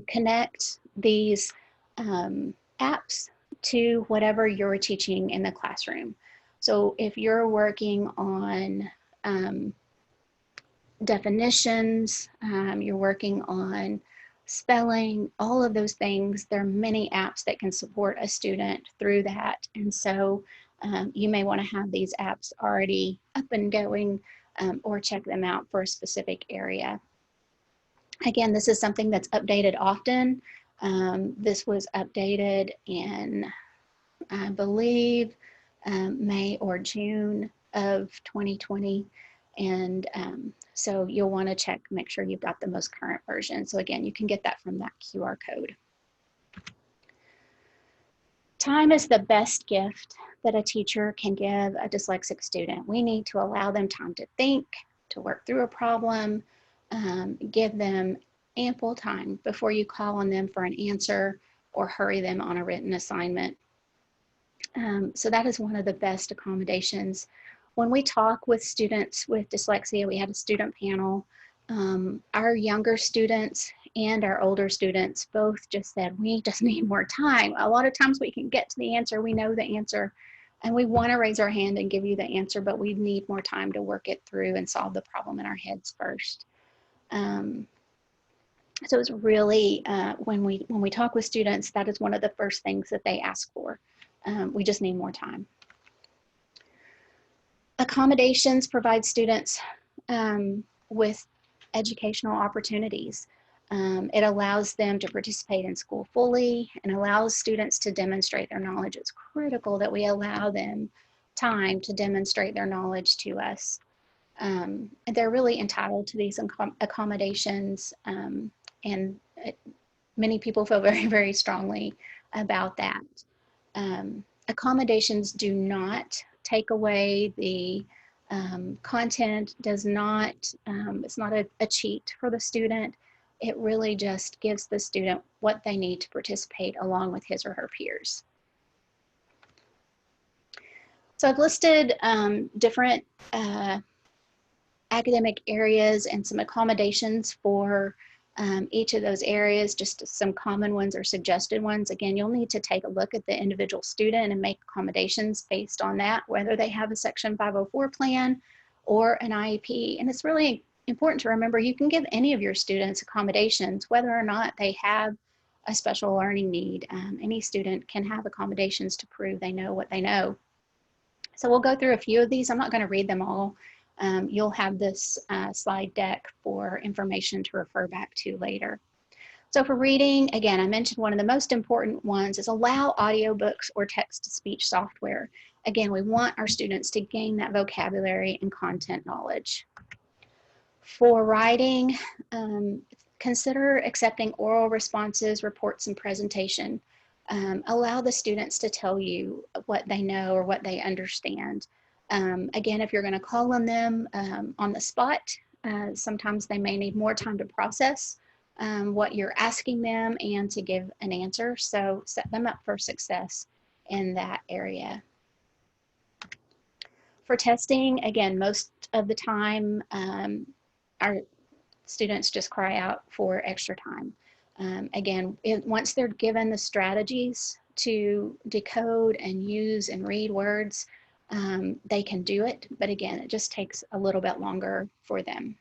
connect these apps to whatever you're teaching in the classroom. So if you're working on definitions, you're working on spelling, all of those things, there are many apps that can support a student through that. And so you may want to have these apps already up and going or check them out for a specific area. Again, this is something that's updated often. This was updated in, I believe, May or June of 2020. And so you'll want to check, make sure you've got the most current version. So again, you can get that from that QR code. Time is the best gift that a teacher can give a dyslexic student. We need to allow them time to think, to work through a problem, give them ample time before you call on them for an answer or hurry them on a written assignment. So that is one of the best accommodations. When we talk with students with dyslexia, we had a student panel. Our younger students and our older students both just said, we just need more time. A lot of times we can get to the answer, we know the answer, and we want to raise our hand and give you the answer, but we need more time to work it through and solve the problem in our heads first. So it's really, when we talk with students, that is one of the first things that they ask for. We just need more time. Accommodations provide students with educational opportunities. It allows them to participate in school fully and allows students to demonstrate their knowledge. It's critical that we allow them time to demonstrate their knowledge to us. They're really entitled to these accommodations, and many people feel very, very strongly about that. Accommodations do not take away the content, does not, it's not a cheat for the student. It really just gives the student what they need to participate along with his or her peers. So I've listed different academic areas and some accommodations for each of those areas, just some common ones or suggested ones. Again, you'll need to take a look at the individual student and make accommodations based on that, whether they have a Section 504 plan or an IEP. And it's really important to remember you can give any of your students accommodations, whether or not they have a special learning need. Any student can have accommodations to prove they know what they know. So we'll go through a few of these. I'm not going to read them all. You'll have this slide deck for information to refer back to later. So for reading, again, I mentioned one of the most important ones is allow audiobooks or text-to-speech software. Again, we want our students to gain that vocabulary and content knowledge. For writing, consider accepting oral responses, reports, and presentation. Allow the students to tell you what they know or what they understand. Again, if you're going to call on them on the spot, sometimes they may need more time to process what you're asking them and to give an answer. So set them up for success in that area. For testing, again, most of the time, our students just cry out for extra time. Again, once they're given the strategies to decode and use and read words, they can do it, but again, it just takes a little bit longer for them.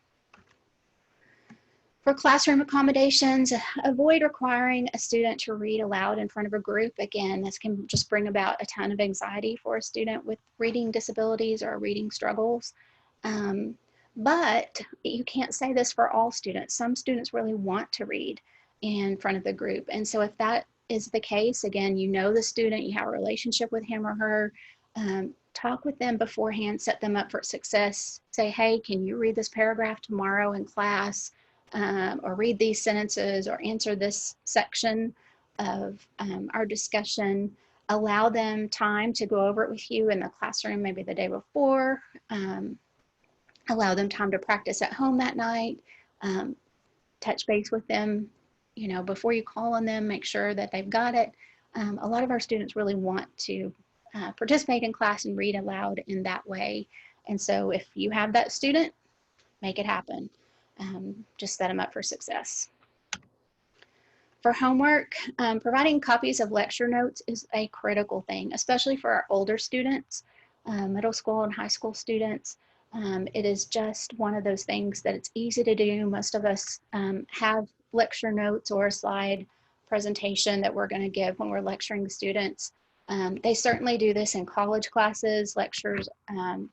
For classroom accommodations, avoid requiring a student to read aloud in front of a group. Again, this can just bring about a ton of anxiety for a student with reading disabilities or reading struggles. But you can't say this for all students. Some students really want to read in front of the group. And so if that is the case, again, you know the student, you have a relationship with him or her, talk with them beforehand, set them up for success. Say, hey, can you read this paragraph tomorrow in class? Or read these sentences or answer this section of our discussion. Allow them time to go over it with you in the classroom, maybe the day before. Allow them time to practice at home that night. touch base with them, you know, before you call on them, make sure that they've got it. A lot of our students really want to participate in class and read aloud in that way. And so if you have that student, make it happen. Just set them up for success. For homework, providing copies of lecture notes is a critical thing, especially for our older students, middle school and high school students. It is just one of those things that it's easy to do. Most of us have lecture notes or a slide presentation that we're going to give when we're lecturing students. They certainly do this in college classes. Lectures,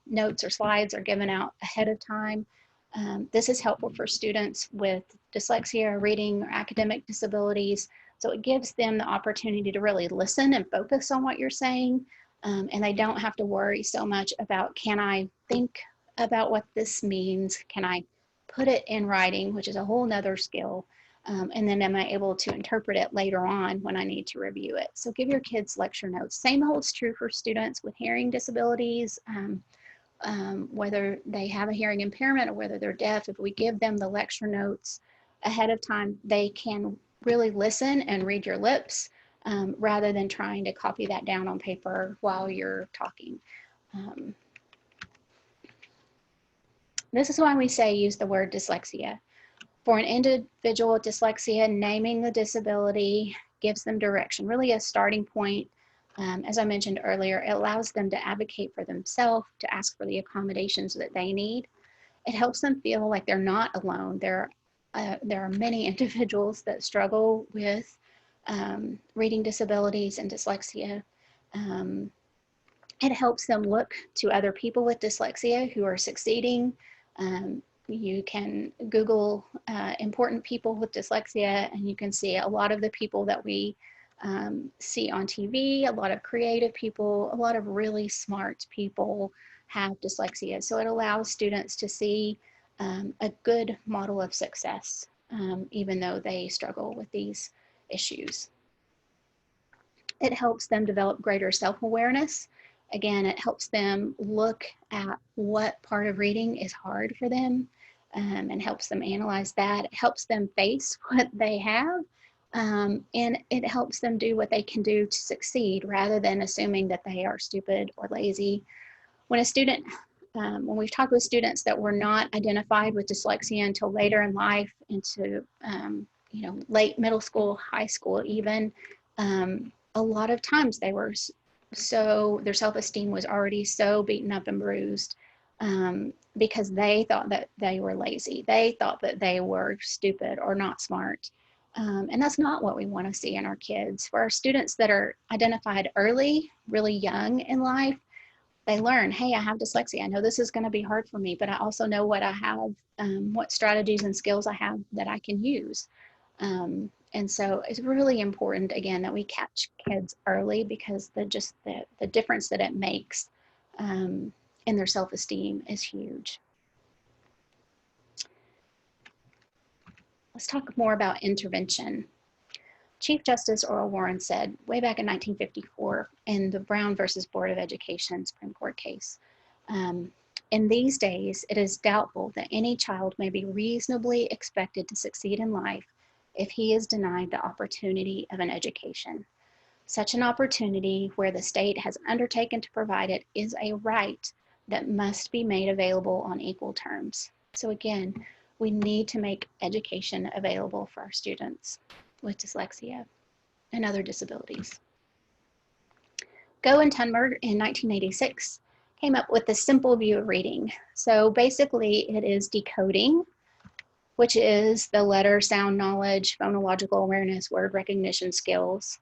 notes or slides are given out ahead of time. This is helpful for students with dyslexia, reading, or academic disabilities. So it gives them the opportunity to really listen and focus on what you're saying. And they don't have to worry so much about, can I think about what this means? Can I put it in writing, which is a whole nother skill? And then am I able to interpret it later on when I need to review it? So give your kids lecture notes. Same holds true for students with hearing disabilities, whether they have a hearing impairment or whether they're deaf. If we give them the lecture notes ahead of time, they can really listen and read your lips rather than trying to copy that down on paper while you're talking. This is why we say use the word dyslexia. For an individual with dyslexia, naming the disability gives them direction, really a starting point. As I mentioned earlier, it allows them to advocate for themselves, to ask for the accommodations that they need. It helps them feel like they're not alone. There are many individuals that struggle with reading disabilities and dyslexia. It helps them look to other people with dyslexia who are succeeding. You can Google important people with dyslexia, and you can see a lot of the people that we see on TV, a lot of creative people, a lot of really smart people have dyslexia. So it allows students to see a good model of success, even though they struggle with these issues. It helps them develop greater self-awareness. Again, it helps them look at what part of reading is hard for them and helps them analyze that. It helps them face what they have, and it helps them do what they can do to succeed rather than assuming that they are stupid or lazy. When a student, when we've talked with students that were not identified with dyslexia until later in life, into you know, late middle school, high school even, a lot of times they were so, their self-esteem was already so beaten up and bruised because they thought that they were lazy. They thought that they were stupid or not smart. And that's not what we want to see in our kids. For our students that are identified early, really young in life, they learn, hey, I have dyslexia. I know this is going to be hard for me, but I also know what I have, what strategies and skills I have that I can use. And so it's really important, again, that we catch kids early because the difference that it makes in their self-esteem is huge. Let's talk more about intervention. Chief Justice Earl Warren said way back in 1954 in the Brown versus Board of Education Supreme Court case, in these days, it is doubtful that any child may be reasonably expected to succeed in life if he is denied the opportunity of an education. Such an opportunity, where the state has undertaken to provide it, is a right that must be made available on equal terms. So again, we need to make education available for our students with dyslexia and other disabilities. Gough and Tunmer in 1986 came up with a simple view of reading. So basically it is decoding, which is the letter, sound knowledge, phonological awareness, word recognition skills,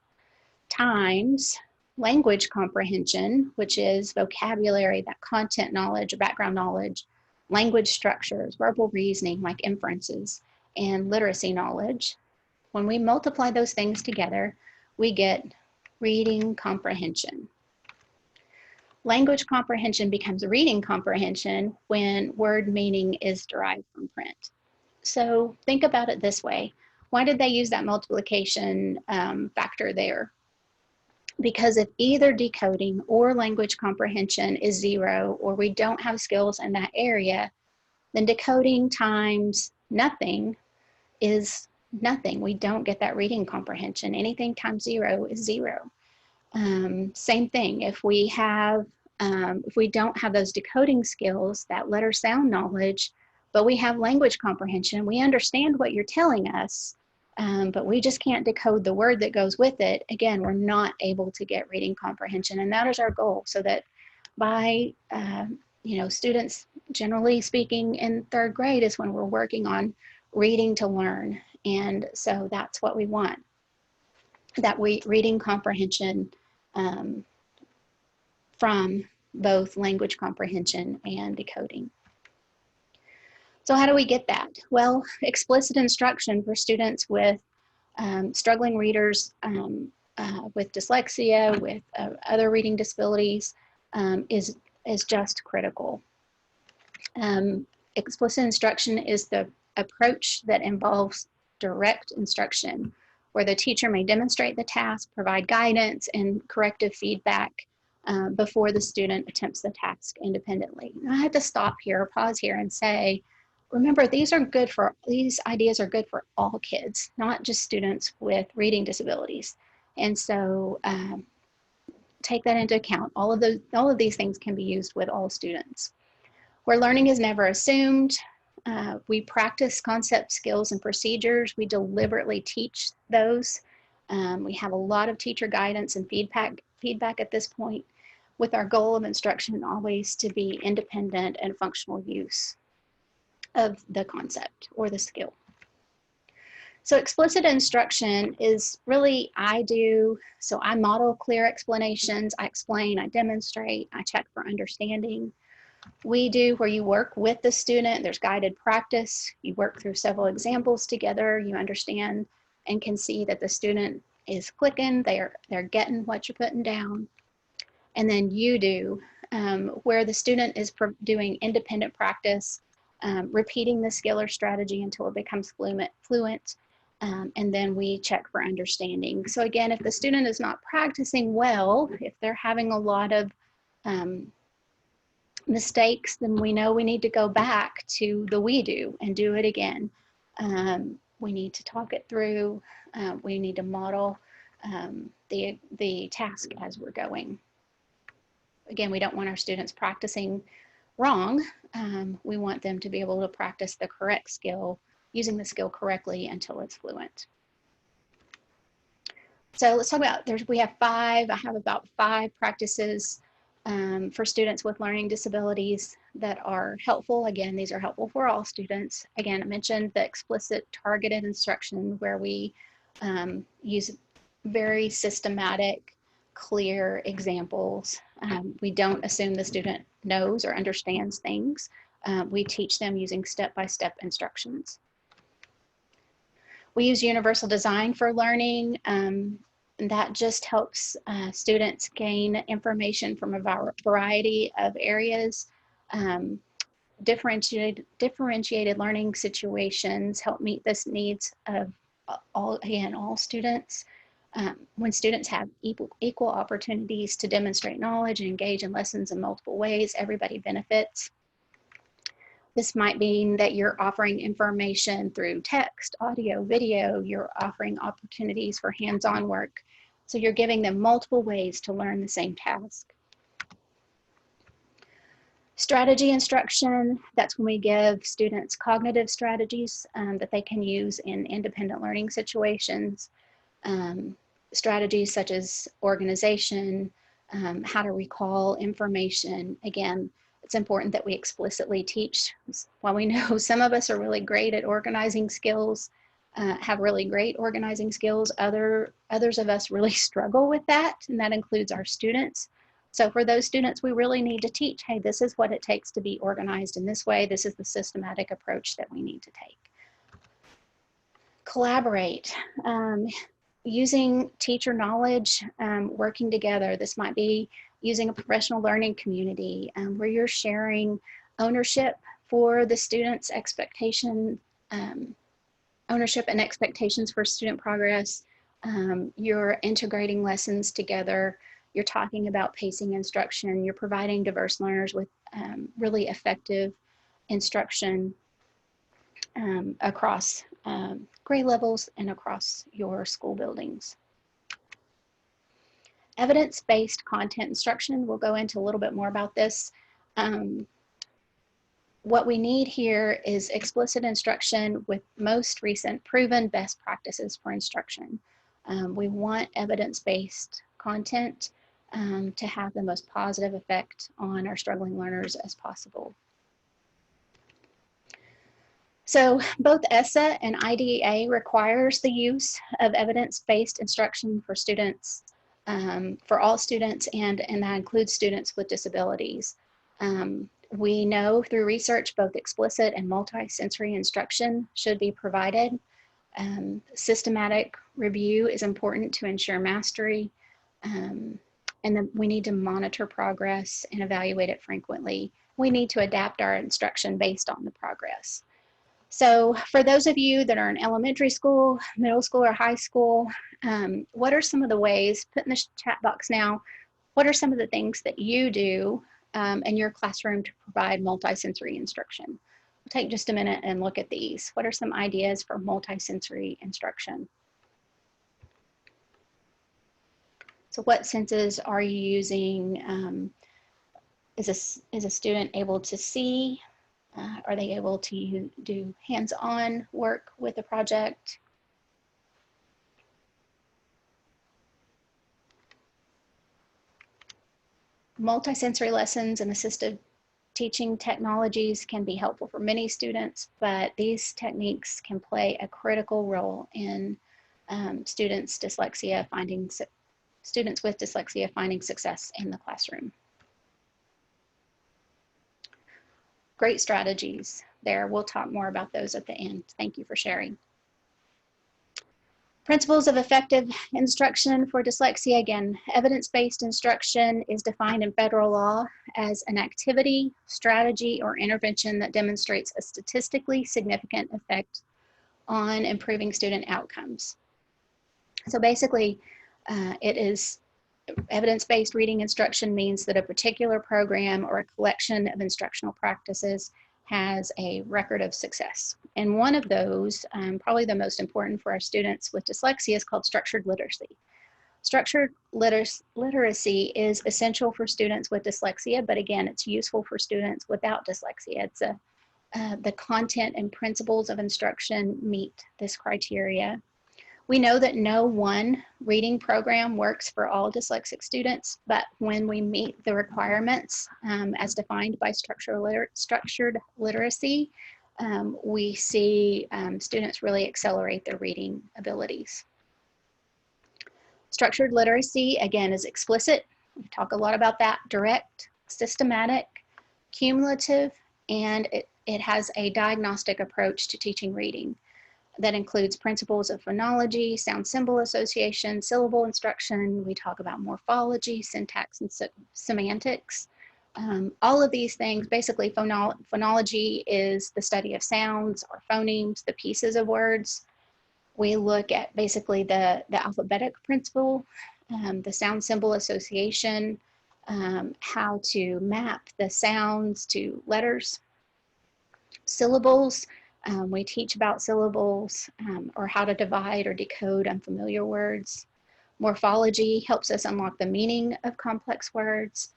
times language comprehension, which is vocabulary, that content knowledge, background knowledge, language structures, verbal reasoning like inferences, and literacy knowledge. When we multiply those things together, we get reading comprehension. Language comprehension becomes reading comprehension when word meaning is derived from print. So think about it this way. Why did they use that multiplication factor there? Because if either decoding or language comprehension is 0, or we don't have skills in that area, then decoding times nothing is nothing. We don't get that reading comprehension. Anything times 0 is 0. Same thing, if we don't have those decoding skills, that letter sound knowledge, but we have language comprehension, we understand what you're telling us, but we just can't decode the word that goes with it. Again, we're not able to get reading comprehension, and that is our goal, so that by, students, generally speaking, in 3rd grade is when we're working on reading to learn. And so that's what we want, that reading comprehension from both language comprehension and decoding. So how do we get that? Well, explicit instruction for students with struggling readers, with dyslexia, with other reading disabilities, is just critical. Explicit instruction is the approach that involves direct instruction, where the teacher may demonstrate the task, provide guidance and corrective feedback before the student attempts the task independently. And I have to stop here, pause here and say, remember, these ideas are good for all kids, not just students with reading disabilities. And so take that into account. All of these things can be used with all students. Where learning is never assumed, we practice concept, skills, and procedures. We deliberately teach those. We have a lot of teacher guidance and feedback at this point, with our goal of instruction always to be independent and functional use of the concept or the skill. So explicit instruction is really, I model clear explanations, I explain, I demonstrate, I check for understanding. We do where you work with the student, there's guided practice, you work through several examples together, you understand and can see that the student is clicking, they're getting what you're putting down. And then you do where the student is doing independent practice, repeating the skill or strategy until it becomes fluent, and then we check for understanding. So again, if the student is not practicing well, if they're having a lot of mistakes, then we know we need to go back to the we do and do it again. We need to talk it through. We need to model the task as we're going. Again, we don't want our students practicing wrong. We want them to be able to practice the correct skill, using the skill correctly until it's fluent. So let's talk about, I have about 5 practices for students with learning disabilities that are helpful. Again, these are helpful for all students. Again, I mentioned the explicit targeted instruction, where we use very systematic, clear examples. We don't assume the student knows or understands things. We teach them using step-by-step instructions. We use universal design for learning. And that just helps students gain information from a variety of areas. Differentiated learning situations help meet the needs of all students. When students have equal opportunities to demonstrate knowledge and engage in lessons in multiple ways, everybody benefits. This might mean that you're offering information through text, audio, video, you're offering opportunities for hands-on work. So you're giving them multiple ways to learn the same task. Strategy instruction, that's when we give students cognitive strategies that they can use in independent learning situations. Strategies such as organization, how to recall information. Again, it's important that we explicitly teach. While we know some of us are really great at organizing skills, have really great organizing skills, others of us really struggle with that, and that includes our students. So for those students, we really need to teach, hey, this is what it takes to be organized in this way. This is the systematic approach that we need to take. Collaborate. Using teacher knowledge, working together. This might be using a professional learning community where you're sharing ownership for the students' ownership and expectations for student progress. You're integrating lessons together. You're talking about pacing instruction. You're providing diverse learners with really effective instruction across grade levels and across your school buildings. Evidence-based content instruction, we'll go into a little bit more about this. What we need here is explicit instruction with most recent proven best practices for instruction. We want evidence-based content to have the most positive effect on our struggling learners as possible. So both ESSA and IDEA requires the use of evidence-based instruction for students, for all students, and that includes students with disabilities. We know through research both explicit and multi-sensory instruction should be provided. Systematic review is important to ensure mastery, and then we need to monitor progress and evaluate it frequently. We need to adapt our instruction based on the progress. So for those of you that are in elementary school, middle school, or high school, what are some of the ways, put in the chat box now, what are some of the things that you do in your classroom to provide multisensory instruction? We'll take just a minute and look at these. What are some ideas for multisensory instruction? So what senses are you using? Is a student able to see? Are they able to do hands-on work with a project? Multisensory lessons and assistive teaching technologies can be helpful for many students, but these techniques can play a critical role in students with dyslexia finding success in the classroom. Great strategies there. We'll talk more about those at the end. Thank you for sharing. Principles of effective instruction for dyslexia. Again, evidence-based instruction is defined in federal law as an activity, strategy, or intervention that demonstrates a statistically significant effect on improving student outcomes. So basically, it is evidence-based reading instruction means that a particular program or a collection of instructional practices has a record of success. And one of those, probably the most important for our students with dyslexia, is called structured literacy. Structured literacy is essential for students with dyslexia, but again, it's useful for students without dyslexia. It's the content and principles of instruction meet this criteria. We know that no one reading program works for all dyslexic students, but when we meet the requirements as defined by structured literacy, we see students really accelerate their reading abilities. Structured literacy, again, is explicit. We talk a lot about that. Direct, systematic, cumulative, and it has a diagnostic approach to teaching reading. That includes principles of phonology, sound symbol association, syllable instruction. We talk about morphology, syntax, and semantics. All of these things, basically phonology is the study of sounds or phonemes, the pieces of words. We look at basically the alphabetic principle, the sound symbol association, how to map the sounds to letters. Syllables. We teach about syllables or how to divide or decode unfamiliar words. Morphology helps us unlock the meaning of complex words.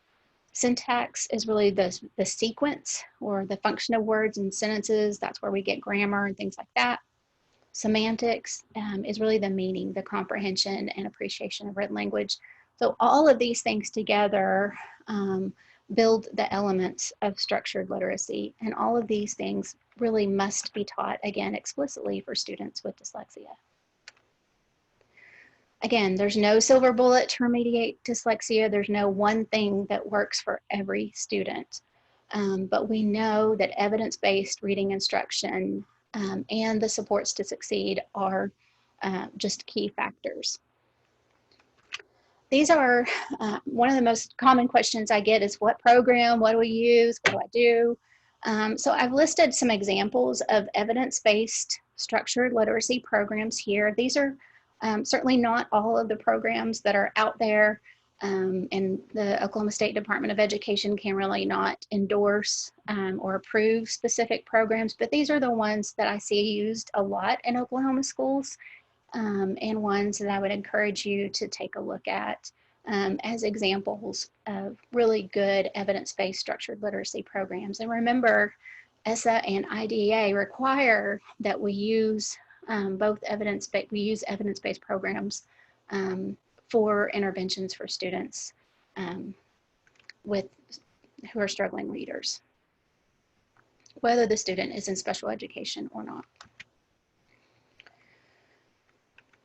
Syntax is really the sequence or the function of words and sentences. That's where we get grammar and things like that. Semantics is really the meaning, the comprehension and appreciation of written language. So all of these things together build the elements of structured literacy, and all of these things really must be taught, again, explicitly for students with dyslexia. Again, there's no silver bullet to remediate dyslexia. There's no one thing that works for every student, but we know that evidence-based reading instruction and the supports to succeed are just key factors. These are one of the most common questions I get is what program, what do we use, what do I do? So I've listed some examples of evidence-based structured literacy programs here. These are certainly not all of the programs that are out there. And the Oklahoma State Department of Education can really not endorse or approve specific programs, but these are the ones that I see used a lot in Oklahoma schools, and ones that I would encourage you to take a look at as examples of really good evidence-based structured literacy programs. And remember, ESSA and IDEA require that we use both evidence-based programs for interventions for students who are struggling readers, whether the student is in special education or not.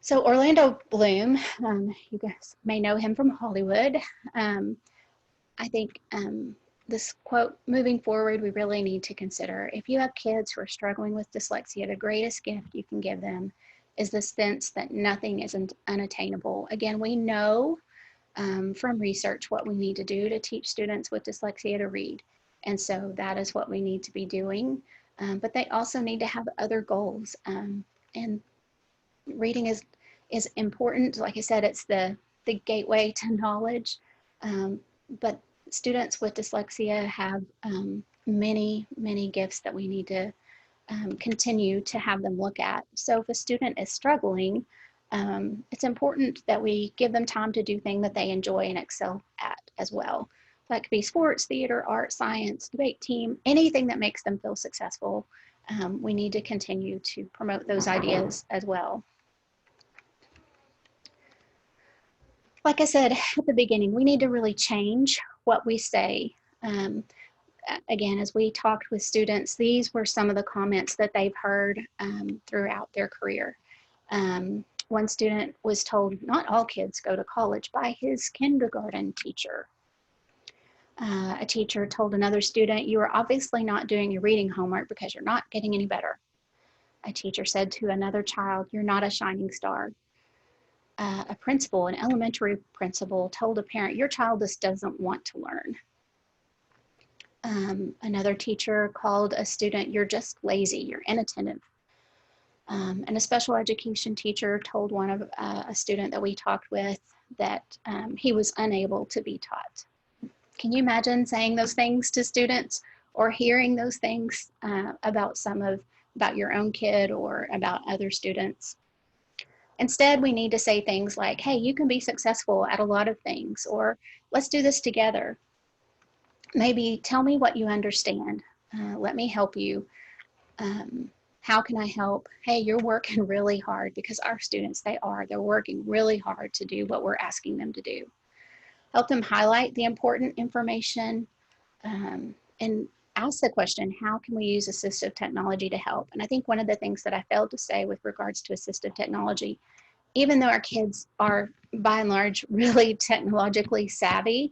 So Orlando Bloom, you guys may know him from Hollywood. I think this quote, moving forward, we really need to consider, if you have kids who are struggling with dyslexia, the greatest gift you can give them is the sense that nothing is unattainable. Again, we know from research what we need to do to teach students with dyslexia to read. And so that is what we need to be doing. But they also need to have other goals. And reading is important. Like I said, it's the gateway to knowledge. But students with dyslexia have many, many gifts that we need to continue to have them look at. So if a student is struggling, it's important that we give them time to do things that they enjoy and excel at as well. That could be sports, theater, art, science, debate team, anything that makes them feel successful. We need to continue to promote those ideas as well. Like I said at the beginning, we need to really change what we say. Again, as we talked with students, these were some of the comments that they've heard throughout their career. One student was told, not all kids go to college, by his kindergarten teacher. A teacher told another student, you are obviously not doing your reading homework because you're not getting any better. A teacher said to another child, you're not a shining star. A principal, an elementary principal, told a parent, your child just doesn't want to learn. Another teacher called a student, you're just lazy, you're inattentive. And a special education teacher told one of a student that we talked with that he was unable to be taught. Can you imagine saying those things to students or hearing those things about your own kid or about other students? Instead, we need to say things like, hey, you can be successful at a lot of things, or let's do this together. Maybe tell me what you understand. Let me help you. How can I help? Hey, you're working really hard, because our students, they're working really hard to do what we're asking them to do. Help them highlight the important information and ask the question, how can we use assistive technology to help? And I think one of the things that I failed to say with regards to assistive technology, even though our kids are by and large really technologically savvy,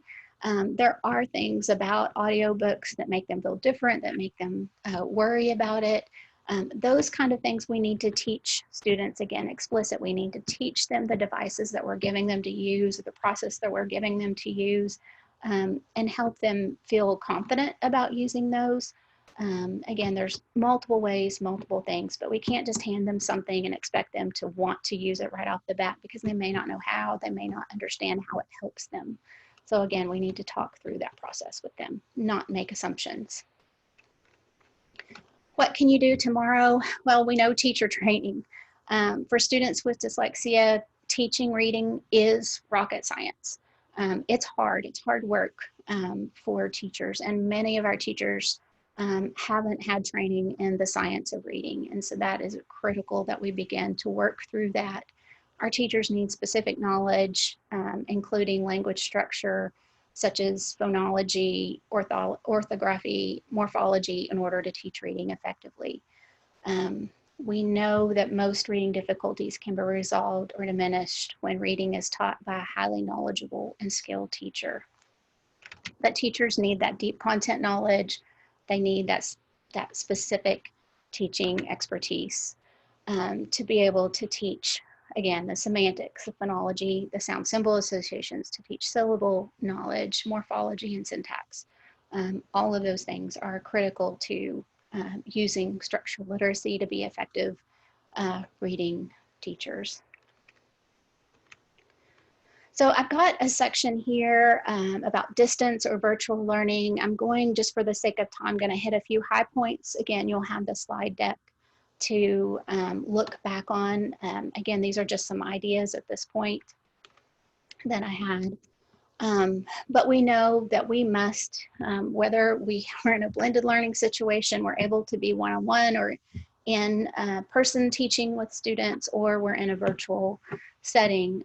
there are things about audiobooks that make them feel different, that make them worry about it. Those kind of things we need to teach students, again, explicit. We need to teach them the devices that we're giving them to use, the process that we're giving them to use, and help them feel confident about using those. Again, there's multiple ways, multiple things, but we can't just hand them something and expect them to want to use it right off the bat, because they may not know how, they may not understand how it helps them. So again, we need to talk through that process with them, not make assumptions. What can you do tomorrow? Well, we know teacher training. For students with dyslexia, teaching reading is rocket science. It's hard work for teachers, and many of our teachers haven't had training in the science of reading. And so that is critical that we begin to work through that. Our teachers need specific knowledge, including language structure, such as phonology, orthography, morphology, in order to teach reading effectively. We know that most reading difficulties can be resolved or diminished when reading is taught by a highly knowledgeable and skilled teacher. But teachers need that deep content knowledge. They need that specific teaching expertise to be able to teach, again, the semantics, the phonology, the sound symbol associations, to teach syllable knowledge, morphology, and syntax. All of those things are critical to using structural literacy to be effective reading teachers. So I've got a section here about distance or virtual learning. I'm going, just for the sake of time, going to hit a few high points. Again, you'll have the slide deck to look back on. Again, these are just some ideas at this point that I had. But we know that we must, whether we are in a blended learning situation, we're able to be one-on-one or in person teaching with students, or we're in a virtual setting.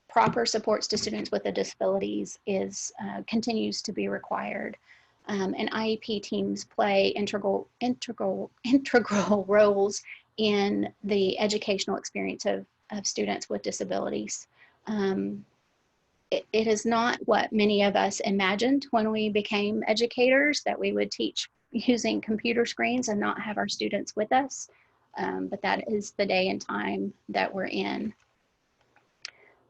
Proper supports to students with disabilities continues to be required. And IEP teams play integral roles in the educational experience of students with disabilities. It is not what many of us imagined when we became educators, that we would teach using computer screens and not have our students with us. But that is the day and time that we're in.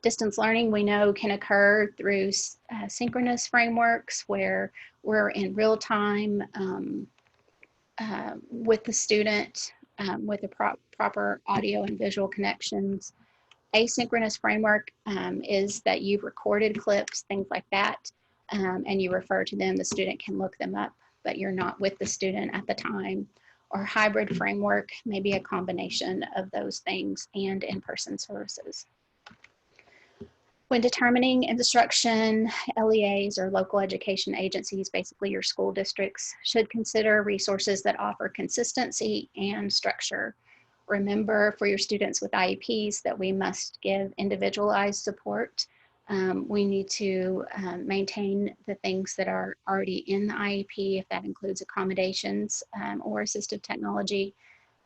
Distance learning, we know, can occur through synchronous frameworks where we're in real time with the student with the proper audio and visual connections. Asynchronous framework is that you've recorded clips, things like that, and you refer to them. The student can look them up, but you're not with the student at the time. Or hybrid framework, maybe a combination of those things and in-person services. When determining instruction, LEAs or local education agencies, basically your school districts, should consider resources that offer consistency and structure. Remember, for your students with IEPs, that we must give individualized support. We need to maintain the things that are already in the IEP, if that includes accommodations or assistive technology.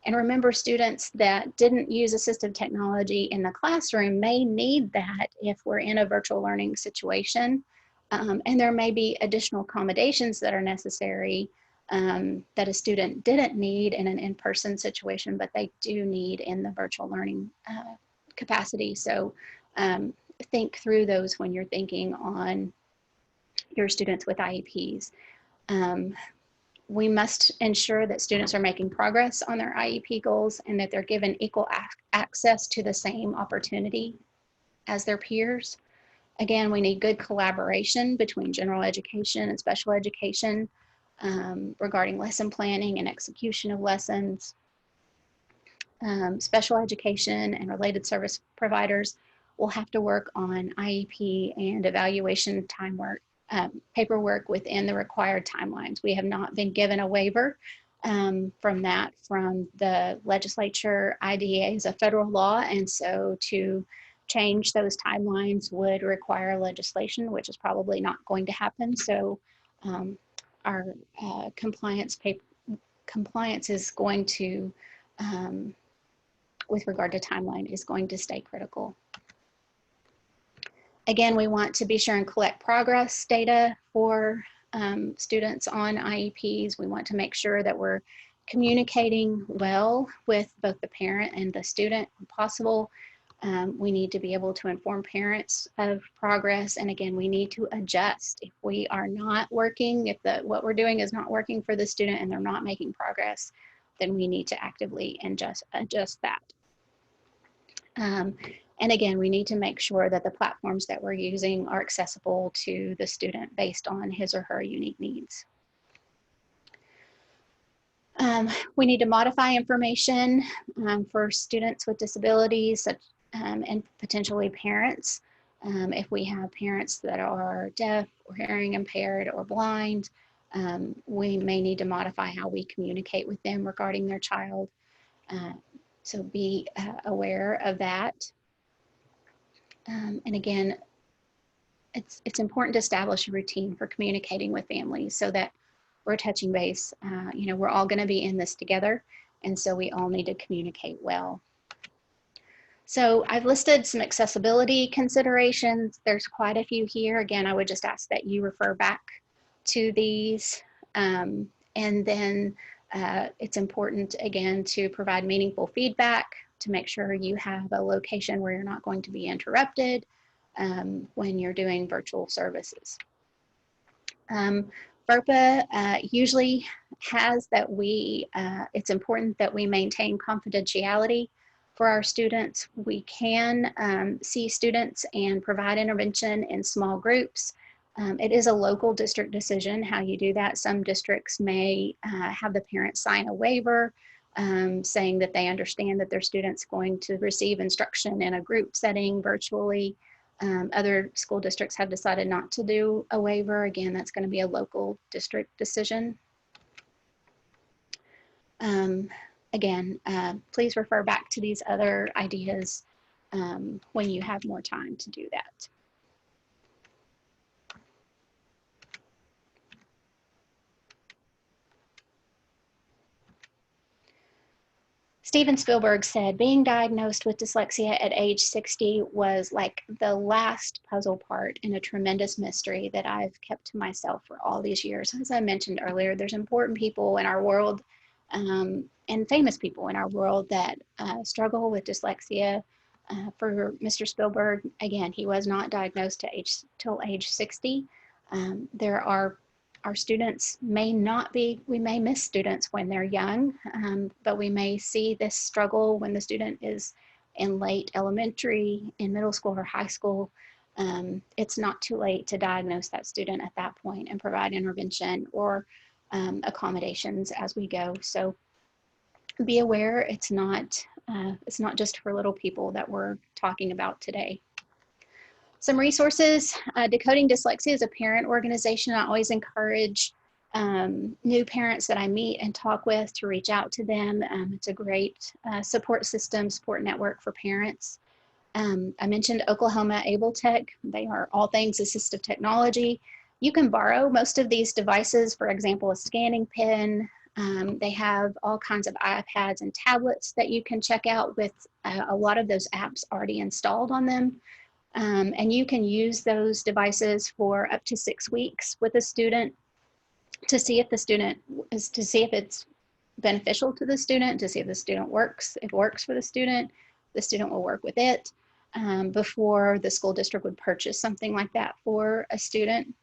And remember, students that didn't use assistive technology in the classroom may need that if we're in a virtual learning situation. And there may be additional accommodations that are necessary that a student didn't need in an in-person situation, but they do need in the virtual learning capacity. So think through those when you're thinking on your students with IEPs. We must ensure that students are making progress on their IEP goals and that they're given equal access to the same opportunity as their peers. Again, we need good collaboration between general education and special education regarding lesson planning and execution of lessons. Special education and related service providers will have to work on IEP and evaluation paperwork within the required timelines. We have not been given a waiver from the legislature. IDEA is a federal law, and so to change those timelines would require legislation, which is probably not going to happen. So our compliance is going to, with regard to timeline, is going to stay critical. Again, we want to be sure and collect progress data for students on IEPs. We want to make sure that we're communicating well with both the parent and the student when possible. We need to be able to inform parents of progress. And again, we need to adjust. If we are not working, if what we're doing is not working for the student and they're not making progress, then we need to actively adjust that. And again, we need to make sure that the platforms that we're using are accessible to the student based on his or her unique needs. We need to modify information for students with disabilities and potentially parents. If we have parents that are deaf or hearing impaired or blind, we may need to modify how we communicate with them regarding their child. So be aware of that. And again, it's important to establish a routine for communicating with families so that we're touching base. We're all going to be in this together, and so we all need to communicate well. So I've listed some accessibility considerations. There's quite a few here. Again, I would just ask that you refer back to these. And then it's important, again, to provide meaningful feedback to make sure you have a location where you're not going to be interrupted when you're doing virtual services. FERPA usually has that it's important that we maintain confidentiality for our students. We can see students and provide intervention in small groups. It is a local district decision how you do that. Some districts may have the parents sign a waiver saying that they understand that their student's going to receive instruction in a group setting virtually. Other school districts have decided not to do a waiver. Again, that's going to be a local district decision. Again, please refer back to these other ideas when you have more time to do that. Steven Spielberg said, being diagnosed with dyslexia at age 60 was like the last puzzle part in a tremendous mystery that I've kept to myself for all these years. As I mentioned earlier, there's important people in our world and famous people in our world that struggle with dyslexia. For Mr. Spielberg, again, he was not diagnosed till age 60. There are our students may not be, we may miss students when they're young, but we may see this struggle when the student is in late elementary, in middle school or high school. It's not too late to diagnose that student at that point and provide intervention or accommodations as we go. So be aware it's not just for little people that we're talking about today. Some resources, Decoding Dyslexia is a parent organization. I always encourage new parents that I meet and talk with to reach out to them. It's a great support system, support network for parents. I mentioned Oklahoma Able Tech. They are all things assistive technology. You can borrow most of these devices, for example, a scanning pen. They have all kinds of iPads and tablets that you can check out with a lot of those apps already installed on them. And you can use those devices for up to 6 weeks with a student to see if it's beneficial to the student, to see if the student works. If it works for the student will work with it before the school district would purchase something like that for a student.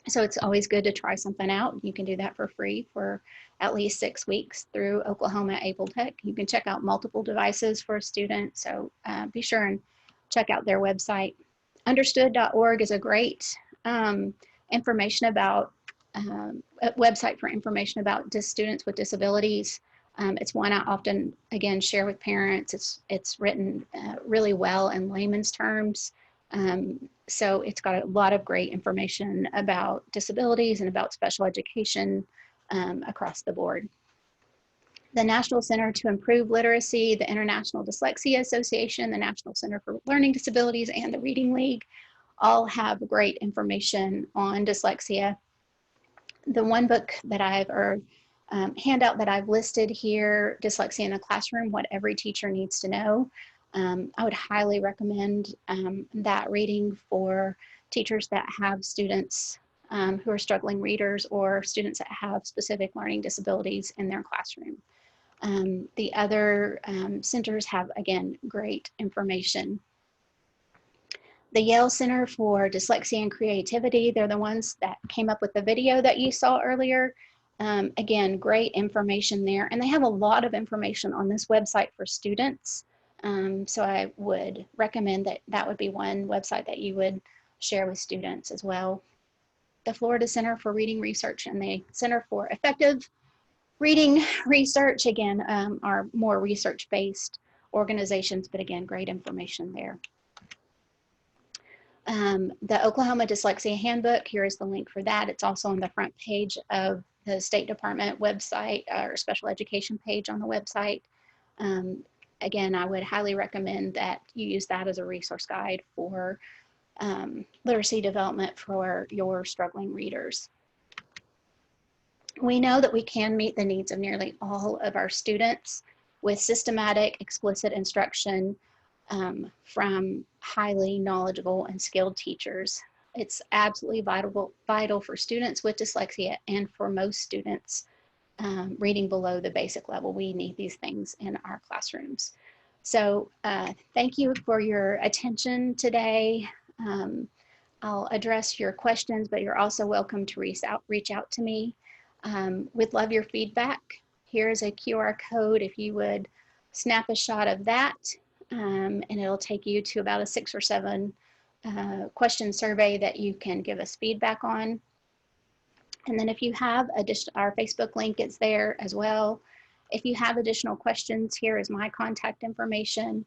So it's always good to try something out. You can do that for free for at least 6 weeks through Oklahoma Able Tech. You can check out multiple devices for a student. So be sure and check out their website. Understood.org is a great information about a website for information about students with disabilities. It's one I often, again, share with parents. It's written really well in layman's terms. So it's got a lot of great information about disabilities and about special education across the board. The National Center to Improve Literacy, the International Dyslexia Association, the National Center for Learning Disabilities, and the Reading League all have great information on dyslexia. The one book that handout that I've listed here, Dyslexia in the Classroom, What Every Teacher Needs to Know, I would highly recommend that reading for teachers that have students who are struggling readers or students that have specific learning disabilities in their classroom. The other centers have, again, great information. The Yale Center for Dyslexia and Creativity, they're the ones that came up with the video that you saw earlier. Again, great information there. And they have a lot of information on this website for students. So I would recommend that would be one website that you would share with students as well. The Florida Center for Reading Research and the Center for Effective Reading Research, again, are more research-based organizations, but again, great information there. The Oklahoma Dyslexia Handbook, here is the link for that. It's also on the front page of the State Department website or special education page on the website. Again, I would highly recommend that you use that as a resource guide for literacy development for your struggling readers. We know that we can meet the needs of nearly all of our students with systematic, explicit instruction from highly knowledgeable and skilled teachers. It's absolutely vital for students with dyslexia and for most students reading below the basic level. We need these things in our classrooms. So thank you for your attention today. I'll address your questions, but you're also welcome to reach out to me. We'd love your feedback. Here's a QR code if you would snap a shot of that, and it'll take you to about a 6 or 7 question survey that you can give us feedback on. And then if you have our Facebook link is there as well. If you have additional questions, here is my contact information.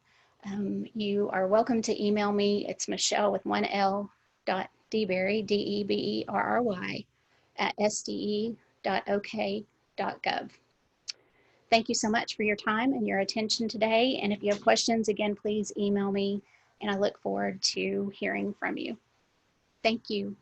You are welcome to email me. It's Michele with 1L DeBerry, DeBerry at sde.ok.gov. Thank you so much for your time and your attention today. And if you have questions, again, please email me, and I look forward to hearing from you. Thank you.